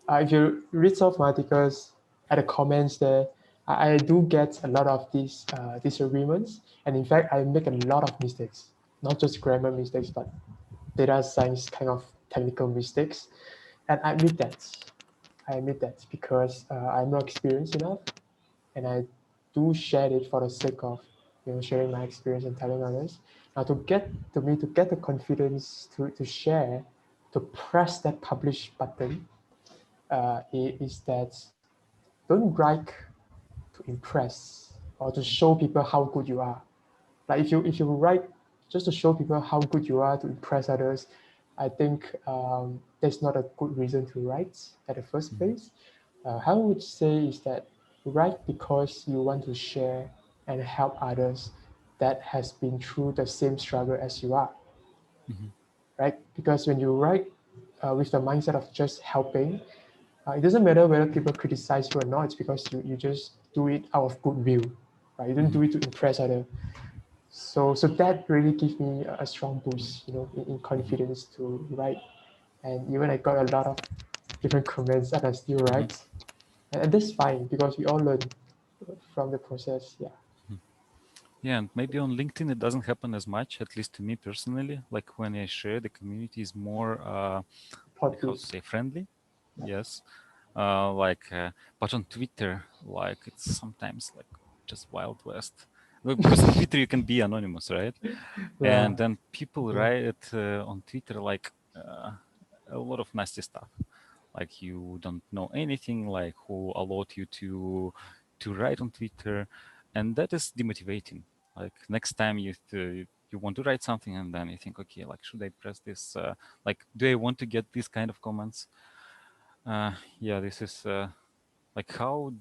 if you read some of my articles at the comments there, I do get a lot of these disagreements. And in fact, I make a lot of mistakes, not just grammar mistakes, but data science kind of technical mistakes. And I admit that. I admit that because I'm not experienced enough, and I do share it for the sake of sharing my experience and telling others. Now to get the confidence to share, to press that publish button, is that don't write to impress or to show people how good you are. Like if you write just to show people how good you are to impress others, I think that's not a good reason to write at the first Mhm, place. How I would say is that write because you want to share and help others that has been through the same struggle as you are, mhm, right? Because when you write with the mindset of just helping, it doesn't matter whether people criticize you or not. It's because you just do it out of goodwill, right? You don't mhm, do it to impress others. So that really gives me a strong boost, in mhm, confidence to write. And even I got a lot of different comments and I still mhm, write. And that's fine because we all learn from the process. Yeah. mhm. Yeah, and maybe on LinkedIn it doesn't happen as much, at least to me personally. Like when I share, the community is more, like how Positive. to say, friendly. Yes. But on Twitter, like it's sometimes like just Wild West. Look, because on Twitter you can be anonymous, right? Yeah. And then people Mhm. write on Twitter like a lot of nasty stuff, like you don't know anything, like who allowed you to write on Twitter, and that is demotivating. Like next time you want to write something, and then you think, okay, like should I press this? Like, do I want to get these kind of comments? Yeah, this is like how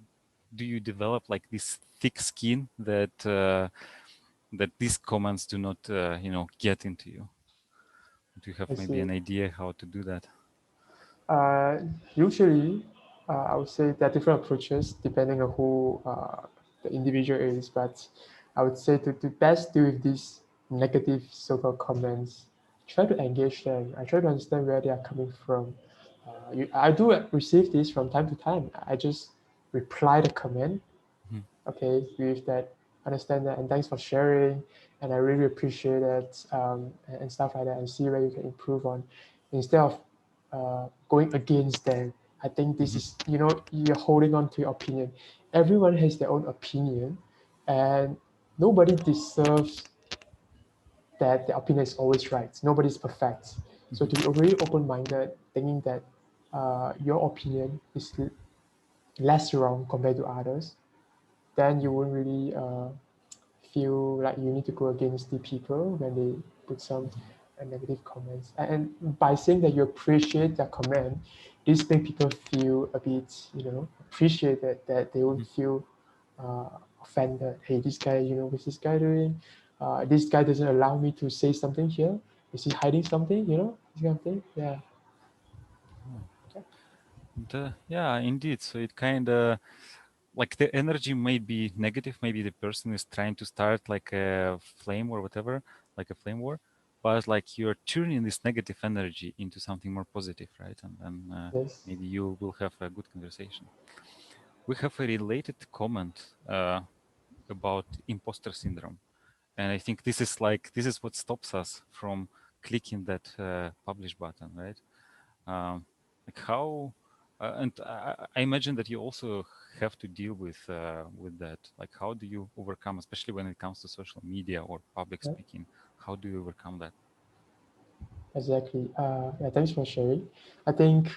do you develop like this thick skin that these comments do not get into you? Do you have I maybe see. an idea how to do that? Uh, Usually, I would say there are different approaches depending on who the individual is. But I would say to best deal with these negative so-called comments, try to engage them. I try to understand where they are coming from. I do receive this from time to time. I just reply the comment, Mhm, okay, with that, understand that, and thanks for sharing, and I really appreciate that, and stuff like that, and see where you can improve on, instead of going against them. I think this mhm, is, you're holding on to your opinion. Everyone has their own opinion, and nobody deserves that the opinion is always right. Nobody's perfect. So mhm, to be really open-minded, thinking that your opinion is less wrong compared to others, then you won't really feel like you need to go against the people when they put some negative comments. And by saying that you appreciate their comment, this makes people feel a bit, appreciated, that they won't mhm. feel uh, offended. Hey, this guy, what's this guy doing? This guy doesn't allow me to say something here. Is he hiding something? This kind of thing. Yeah. Yeah, indeed. So it kind of like the energy may be negative. Maybe the person is trying to start like a flame or whatever, like a flame war, but like you're turning this negative energy into something more positive, right? And then Yes. maybe you will have a good conversation. We have a related comment about imposter syndrome, and I think this is what stops us from clicking that publish button, right? Like how, and I imagine that you also have to deal with that. Like how do you overcome, especially when it comes to social media or public Yeah, speaking? How do you overcome that? exactly. Yeah, thanks for sharing. I think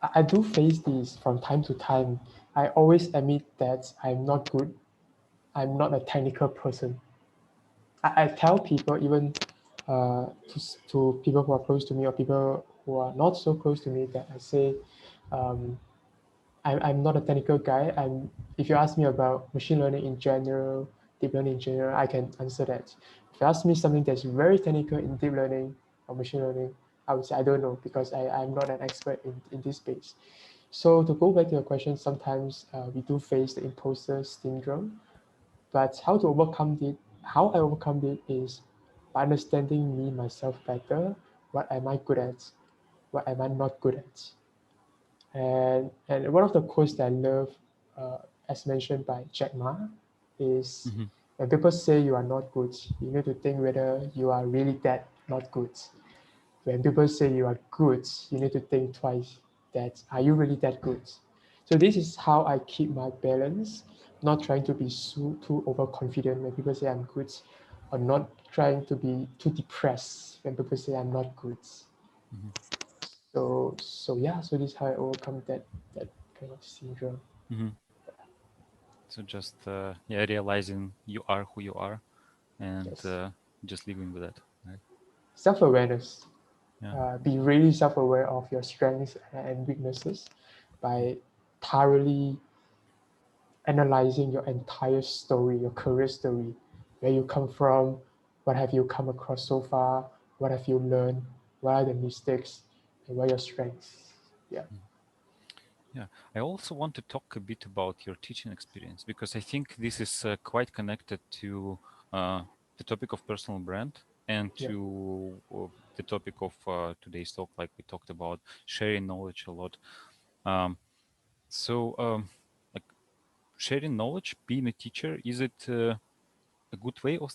I do face this from time to time. I always admit that I'm not good. I'm not a technical person. I tell people, even to people who are close to me or people who are not so close to me, that I say, um, I'm not a technical guy. If you ask me about machine learning in general, deep learning in general, I can answer that. If you ask me something that's very technical in deep learning or machine learning, I would say I don't know, because I'm not an expert in this space. So to go back to your question, sometimes we do face the imposter syndrome, but how I overcome it is by understanding me myself better. What am I good at? What am I not good at? And one of the quotes that I love, uh, as mentioned by Jack Ma, is Mm-hmm. when people say you are not good, you need to think whether you are really that not good. When people say you are good, you need to think twice, that are you really that good? So this is how I keep my balance, not trying to be too overconfident when people say I'm good, or not trying to be too depressed when people say I'm not good. Mm-hmm. So yeah, so this is how I overcome that kind of syndrome. Mm-hmm. So just yeah, realizing you are who you are and Yes, just living with that, right? self-awareness. Yeah. Be really self-aware of your strengths and weaknesses by thoroughly analyzing your entire story, your career story, where you come from, what have you come across so far, what have you learned, what are the mistakes, and what are your strengths. Yeah. Yeah, I also want to talk a bit about your teaching experience because I think this is quite connected to uh, the topic of personal brand and Yeah. to the topic of today's talk. Like we talked about sharing knowledge a lot. Um, like sharing knowledge, being a teacher, is it a good way of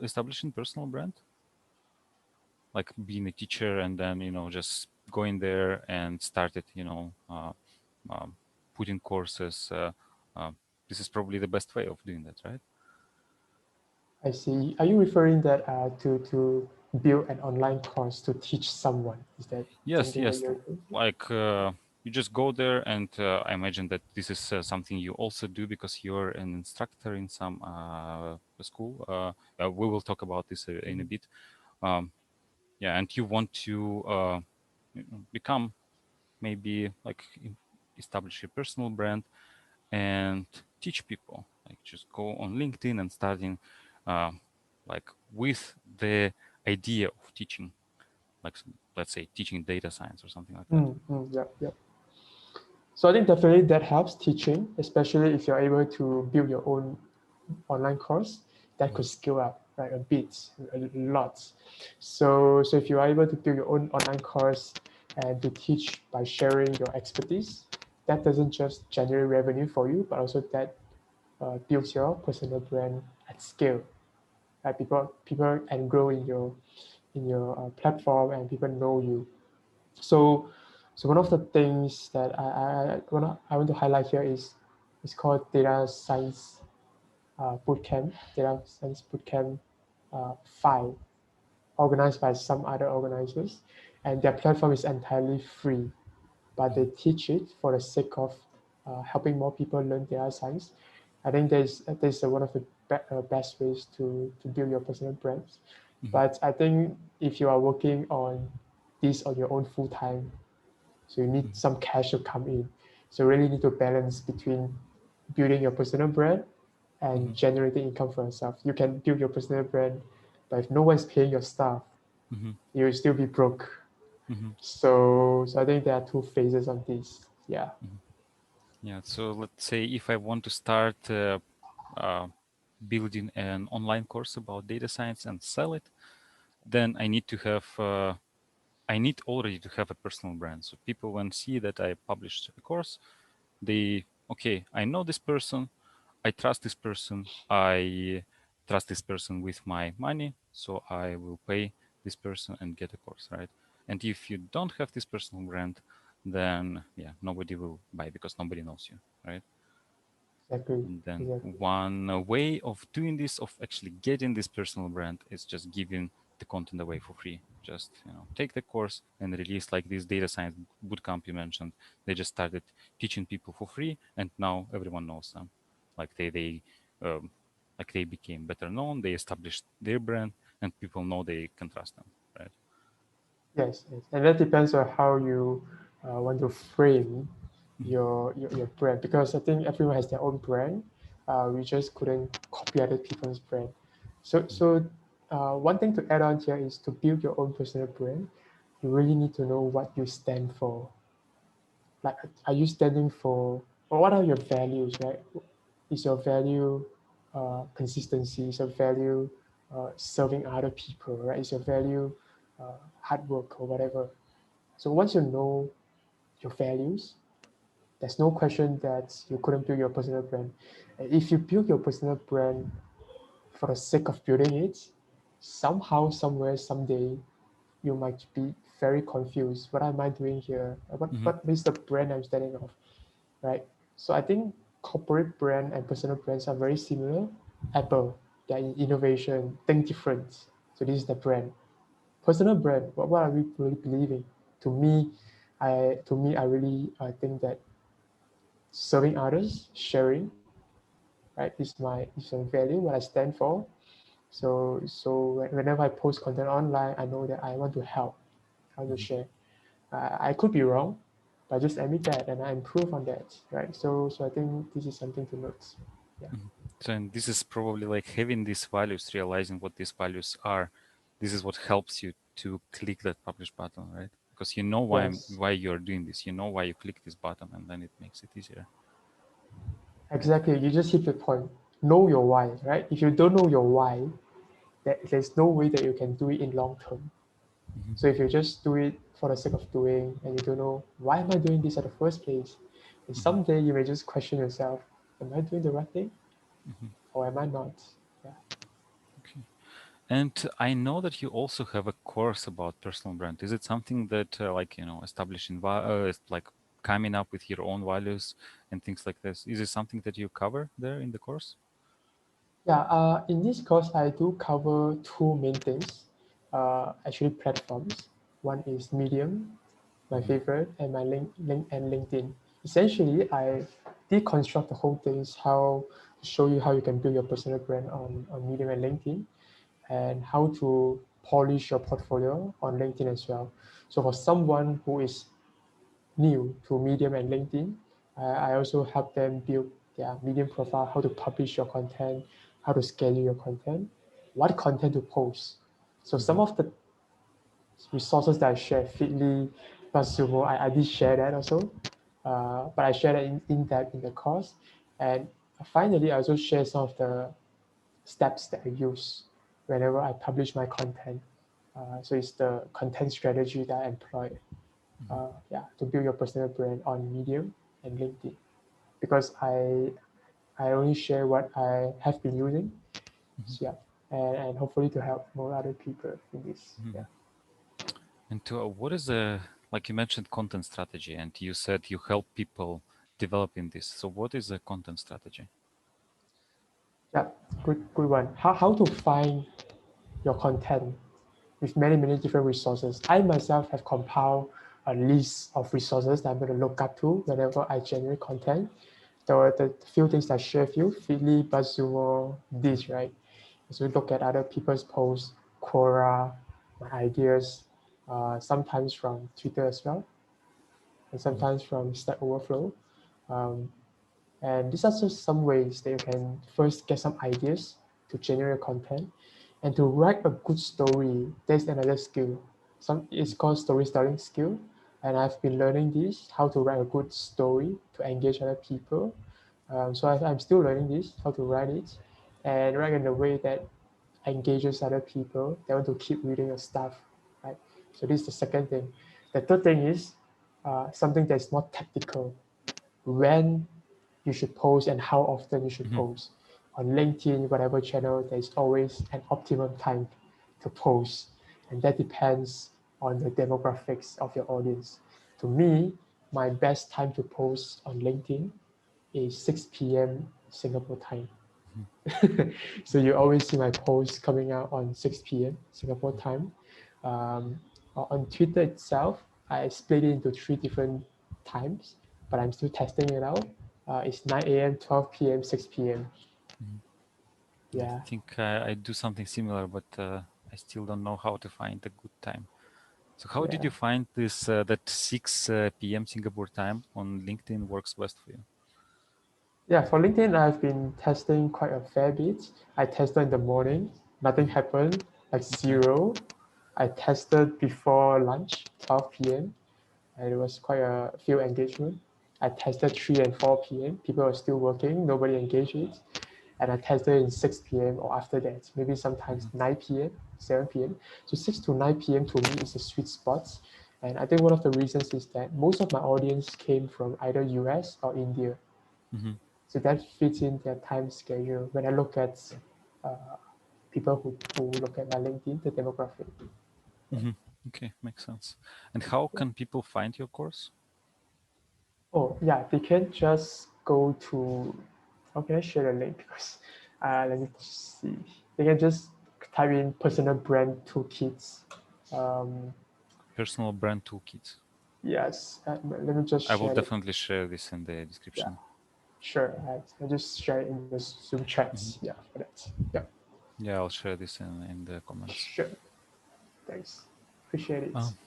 establishing personal brand? Like being a teacher and then just going there and started um, putting courses. Uh, this is probably the best way of doing that, right? I see. Are you referring that to build an online course to teach someone? Is that Yes, something that yes. you're referring to? Like you just go there, and I imagine that this is something you also do because you're an instructor in some school. We will talk about this in a Mhm. bit. Um, yeah, and you want to become maybe like establish a personal brand and teach people. Like just go on LinkedIn and starting uh, like with the idea of teaching, like let's say teaching data science or something like that. Yeah, yeah. So I think definitely that helps teaching, especially if you're able to build your own online course that Mhm. could scale up right a bit, a lot. So if you are able to build your own online course and to teach by sharing your expertise, that doesn't just generate revenue for you, but also that builds your personal brand at scale. Right? People and grow in your platform, and people know you. So, so one of the things that I want to highlight here is called data science bootcamp, data science bootcamp 5, organized by some other organizers, and their platform is entirely free, but they Mhm. teach it for the sake of helping more people learn data science. I think there's one of the best ways to build your personal brands. Mhm. But I think if you are working on this on your own full time, so you need Mhm. some cash to come in. So you really need to balance between building your personal brand and Mhm. generating income for yourself. You can build your personal brand, but if no one's paying your staff, Mhm. you'll still be broke. Mhm. So I think there are two phases of this. Yeah. Mhm. Yeah. So let's say if I want to start uh, building an online course about data science and sell it, then I need already to have a personal brand. So people when see that I published a course, they okay, I know this person, I trust this person, I trust this person with my money, so I will pay this person and get a course, right? And if you don't have this personal brand, then yeah, nobody will buy because nobody knows you, right? Exactly. And then Exactly. one way of doing this, of actually getting this personal brand, is just giving the content away for free. Just take the course and release, like this data science bootcamp you mentioned. They just started teaching people for free, and now everyone knows them. Like um, they became better known. They established their brand, and people know they can trust them, right? Yes, yes. And that depends on how you want to frame Mhm. your brand, because I think everyone has their own brand. We just couldn't copy other people's brand. One thing to add on here is to build your own personal brand. You really need to know what you stand for. Like, are you standing for, or what are your values, right? Is your value consistency? Is your value serving other people, right? Is your value hard work or whatever? So once you know your values, there's no question that you couldn't build your personal brand. And if you build your personal brand for the sake of building it, somehow, somewhere, someday, you might be very confused. What am I doing here? Mhm. What is the brand I'm standing of, right? So I think corporate brand and personal brands are very similar. Apple, they're in innovation, think different. So this is the brand. Personal brand, what are we really believing? To me, I really think that serving others, sharing, right, is my value, what I stand for. So whenever I post content online, I know that I want to help, I want to Mhm. share. I could be wrong, but just admit that and I improve on that, right? So I think this is something to note. Yeah. Mhm. So, and this is probably like having these values, realizing what these values are. This is what helps you to click that publish button, right? Because you know Yes. why you're doing this. You know why you click this button, and then it makes it easier. Exactly. You just hit the point. Know your why, right? If you don't know your why, there's no way that you can do it in long term. Mhm. So if you just do it for the sake of doing and you don't know why am I doing this at the first place, and Mhm. someday you may just question yourself, am I doing the right thing Mhm. or am I not? Yeah. Okay. And I know that you also have a course about personal brand. Is it something that, like, establishing, like coming up with your own values and things like this? Is it something that you cover there in the course? Yeah, in this course, I do cover two main things, actually platforms. One is Medium, my Mhm. favorite, and my link and LinkedIn. Essentially, I deconstruct the whole things, how to show you how you can build your personal brand on Medium and LinkedIn, and how to polish your portfolio on LinkedIn as well. So for someone who is new to Medium and LinkedIn, I also help them build their Medium profile, how to publish your content, how to schedule your content, what content to post. So some Mhm. of the resources that I share, Feedly, BuzzSumo, I did share that also, but I share that in depth in the course. And finally, I also share some of the steps that I use whenever I publish my content. So it's the content strategy that I employ, Mhm. yeah, to build your personal brand on Medium and LinkedIn. Because I only share what I have been using. Mhm. So yeah, and hopefully to help more other people in this. Yeah. Mhm. And what is the, like you mentioned content strategy, and you said you help people developing this. So what is a content strategy? Yeah, good one. How to find your content with many different resources. I myself have compiled a list of resources that I'm going to look up to whenever I generate content. The few things that I share with you, Feedly, BuzzSumo, this, right? So we look at other people's posts, Quora, my ideas, sometimes from Twitter as well, and Mhm. sometimes from Stack Overflow. Um, and these are just some ways that you can first get some ideas to generate content and to write a good story. There's another skill. It's called storytelling skill. And I've been learning this, how to write a good story to engage other people. I'm still learning this, how to write it and write in a way that engages other people. They want to keep reading your stuff, right? So this is the second thing. The third thing is something that's more tactical. When you should post and how often you should Mhm. post. On LinkedIn, whatever channel, there's always an optimum time to post. And that depends on the demographics of your audience. To me, my best time to post on LinkedIn is 6 p.m. Singapore time. So you always see my posts coming out on 6 p.m. Singapore time. On Twitter itself, I split it into 3 different times, but I'm still testing it out. It's 9 a.m., 12 p.m., 6 p.m. I Yeah, think I do something similar, but I still don't know how to find a good time. So how did yeah. you find this that 6 p.m. Singapore time on LinkedIn works best for you? Yeah, for LinkedIn, I've been testing quite a fair bit. I tested in the morning, nothing happened, like Okay. zero. I tested before lunch, 12 p.m., and it was quite a few engagement. I tested 3 and 4 p.m. People are still working, nobody engaged it. And I tested in 6 p.m. or after that, maybe sometimes 9 p.m., 7 p.m. So 6 to 9 p.m. to me is a sweet spot. And I think one of the reasons is that most of my audience came from either US or India. Mm-hmm. So that fits in their time schedule. When I look at uh, people who look at my LinkedIn, the demographic. Mm-hmm. Okay, makes sense. And how Yeah. can people find your course? Oh, yeah, they can just go to, how can I share the link? Because let me see. They can just type in personal brand toolkits. Um, Personal brand toolkit. yes, let me just I will share it. definitely share this in the Yeah, description. sure. I'll just share it in the Zoom chats. Mm-hmm. Yeah, for that. Yeah, Yeah, I'll share this in the comments. sure. Thanks. Appreciate it. Um,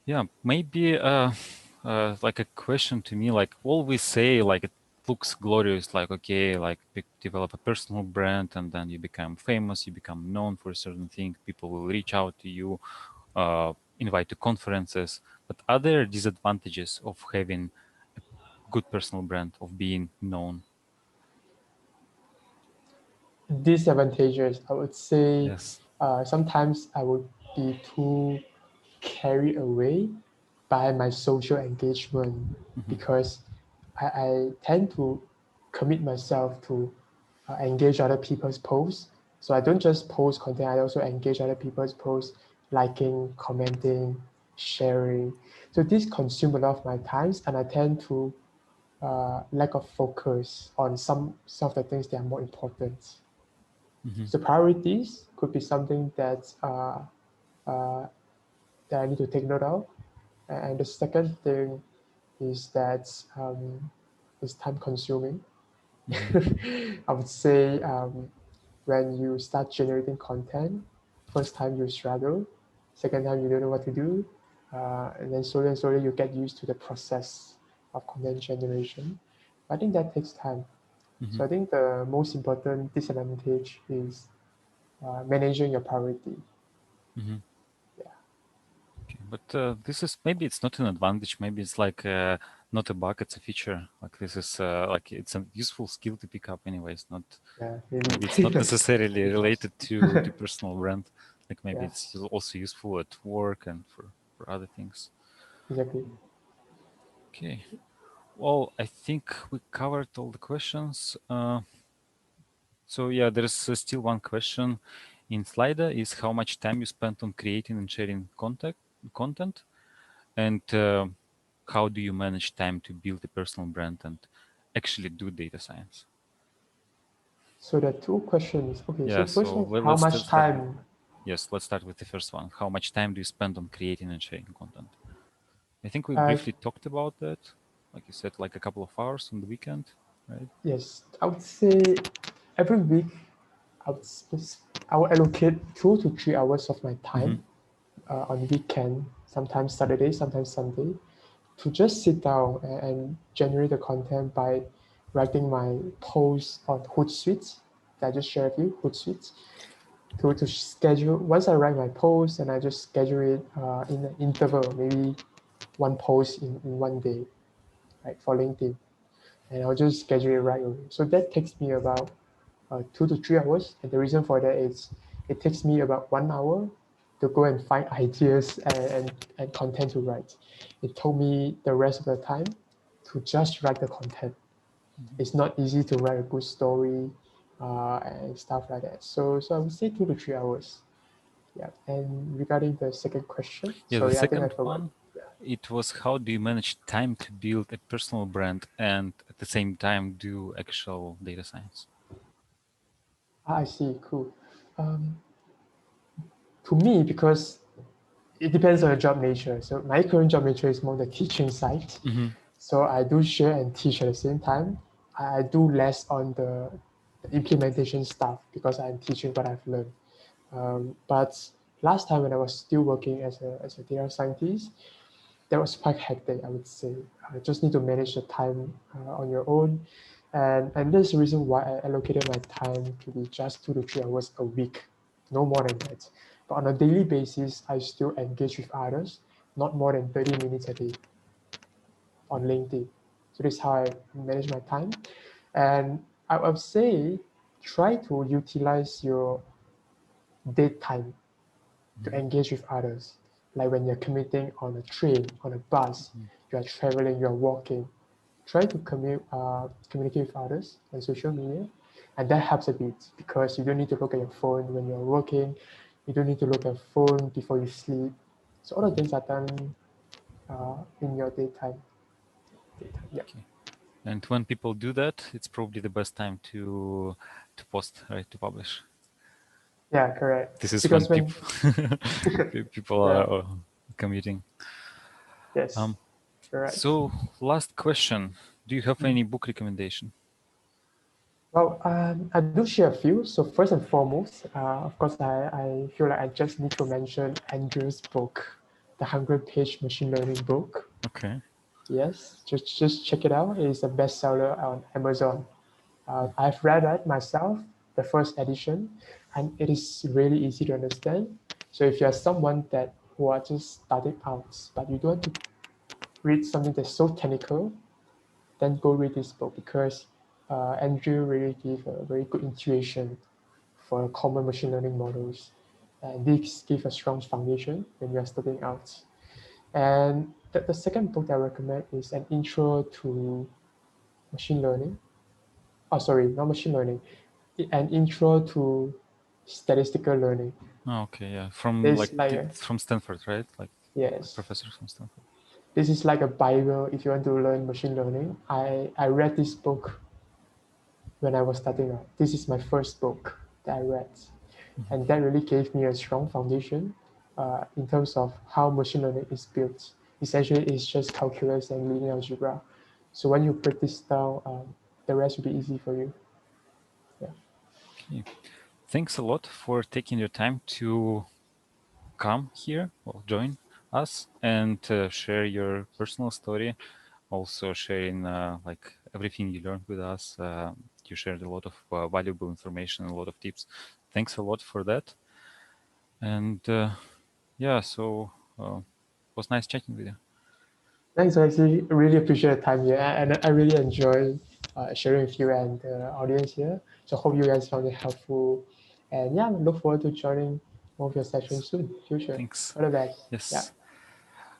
yeah, maybe like a question to me, like always say like it looks glorious, like okay, like develop a personal brand and then you become famous, you become known for a certain thing, people will reach out to you, invite to conferences. But are there disadvantages of having a good personal brand, of being known? Disadvantages, I would say Yes. sometimes I would be too carried away by my social engagement Mm-hmm. because I tend to commit myself to engage other people's posts. So I don't just post content, I also engage other people's posts, liking, commenting, sharing. So this consumes a lot of my times, and I tend to lack of focus on some of the things that are more important. Mm-hmm. So priorities could be something uh, that I need to take note of. And the second thing is that it's time consuming. Mm-hmm. I would say when you start generating content, first time you struggle, second time you don't know what to do, and then slowly you get used to the process of content generation. I think that takes time. Mm-hmm. So I think the most important disadvantage is managing your priority. Mm-hmm. Yeah. Okay, but this is maybe it's not an advantage. Maybe it's like not a bug; it's a feature. Like this is like it's a useful skill to pick up, anyways. Not Yeah, maybe it's not maybe. necessarily Yes. related to personal brand. Like maybe Yeah, it's also useful at work and for other things. exactly. Okay. Well, I think we covered all the questions. So yeah, there's still one question in Slido is how much time you spent on creating and sharing content, and how do you manage time to build a personal brand and actually do data science? So there are two questions. Okay, Yeah, so first so one, how let's much start with time? yes, let's start with the first one. How much time do you spend on creating and sharing content? I think we Uh, briefly talked about that. Like you said, like a couple of hours on the weekend, right? yes, I would say every week I would, I would allocate 2 to 3 hours of my Mm-hmm. time on weekend, sometimes Saturday, sometimes Sunday, to just sit down and generate the content by writing my posts on Hootsuite that I just shared with you, Hootsuite, to schedule. Once I write my post and I just schedule it in an interval, maybe one post in one day, right, for LinkedIn. And I'll just schedule it right away. So that takes me about 2 to 3 hours. And the reason for that is it takes me about 1 hour to go and find ideas and content to write. It told me the rest of the time to just write the content. It's not easy to write a good story and stuff like that. So I would say 2 to 3 hours. Yeah. And regarding the second question, Yeah, the sorry, I think I second forgot. one, it was how do you manage time to build a personal brand and at the same time do actual data science? I see. Cool. Um, to me, because it depends on the job nature. So my current job nature is more the teaching side. Mm-hmm. So I do share and teach at the same time. I do less on the implementation stuff because I'm teaching what I've learned. But last time when I was still working as a data scientist, that was quite hectic, I would say. I just need to manage the time on your own. And that's the reason why I allocated my time to be just 2 to 3 hours a week, no more than that. But on a daily basis, I still engage with others, not more than 30 minutes a day on LinkedIn. So this is how I manage my time. And I would say try to utilize your daytime to engage with others. Like when you're commuting on a train, on a bus, you are traveling, you are walking. Try to communicate with others on social media, and that helps a bit because you don't need to look at your phone when you're working. You don't need to look at your phone before you sleep. So all the things are done in your daytime. Daytime, yeah. Okay. And when people do that, it's probably the best time to post, right? To publish. Yeah, correct. This is when Because when people people yeah, are commuting. yes, Um, correct. so last question: do you have any book recommendation? Well, I do share a few. So first and foremost, of course, I feel like I just need to mention Andrew's book, the 100-page machine learning book. Okay. Yes, just check it out. It's a bestseller on Amazon. I've read it myself, the first edition, and it is really easy to understand. So if you're someone that who are just starting out, but you don't want to read something that's so technical, then go read this book because Andrew really gave a very good intuition for common machine learning models. And this give a strong foundation when you're starting out. And the second book that I recommend is an intro to machine learning. Oh, sorry, not machine learning. An intro to statistical learning. Oh, okay, yeah, from This like like a, from Stanford, right? Like yes, professors from Stanford. this is like a Bible if you want to learn machine learning. I read this book when I was starting out. This is my first book that I read, and that really gave me a strong foundation in terms of how machine learning is built. Essentially, it's just calculus and linear algebra. So when you break this down, the rest will be easy for you. Yeah. Okay. Thanks a lot for taking your time to come here or join us and share your personal story. Also sharing like everything you learned with us. You shared a lot of valuable information, a lot of tips. Thanks a lot for that. And yeah, so it was nice chatting with you. Thanks, Alexi. I really appreciate the time here, and I really enjoy sharing with you and the audience here. So hope you guys found it helpful, and yeah, look forward to joining more of your sessions soon, future. Thanks. All the best. Yeah. Yes.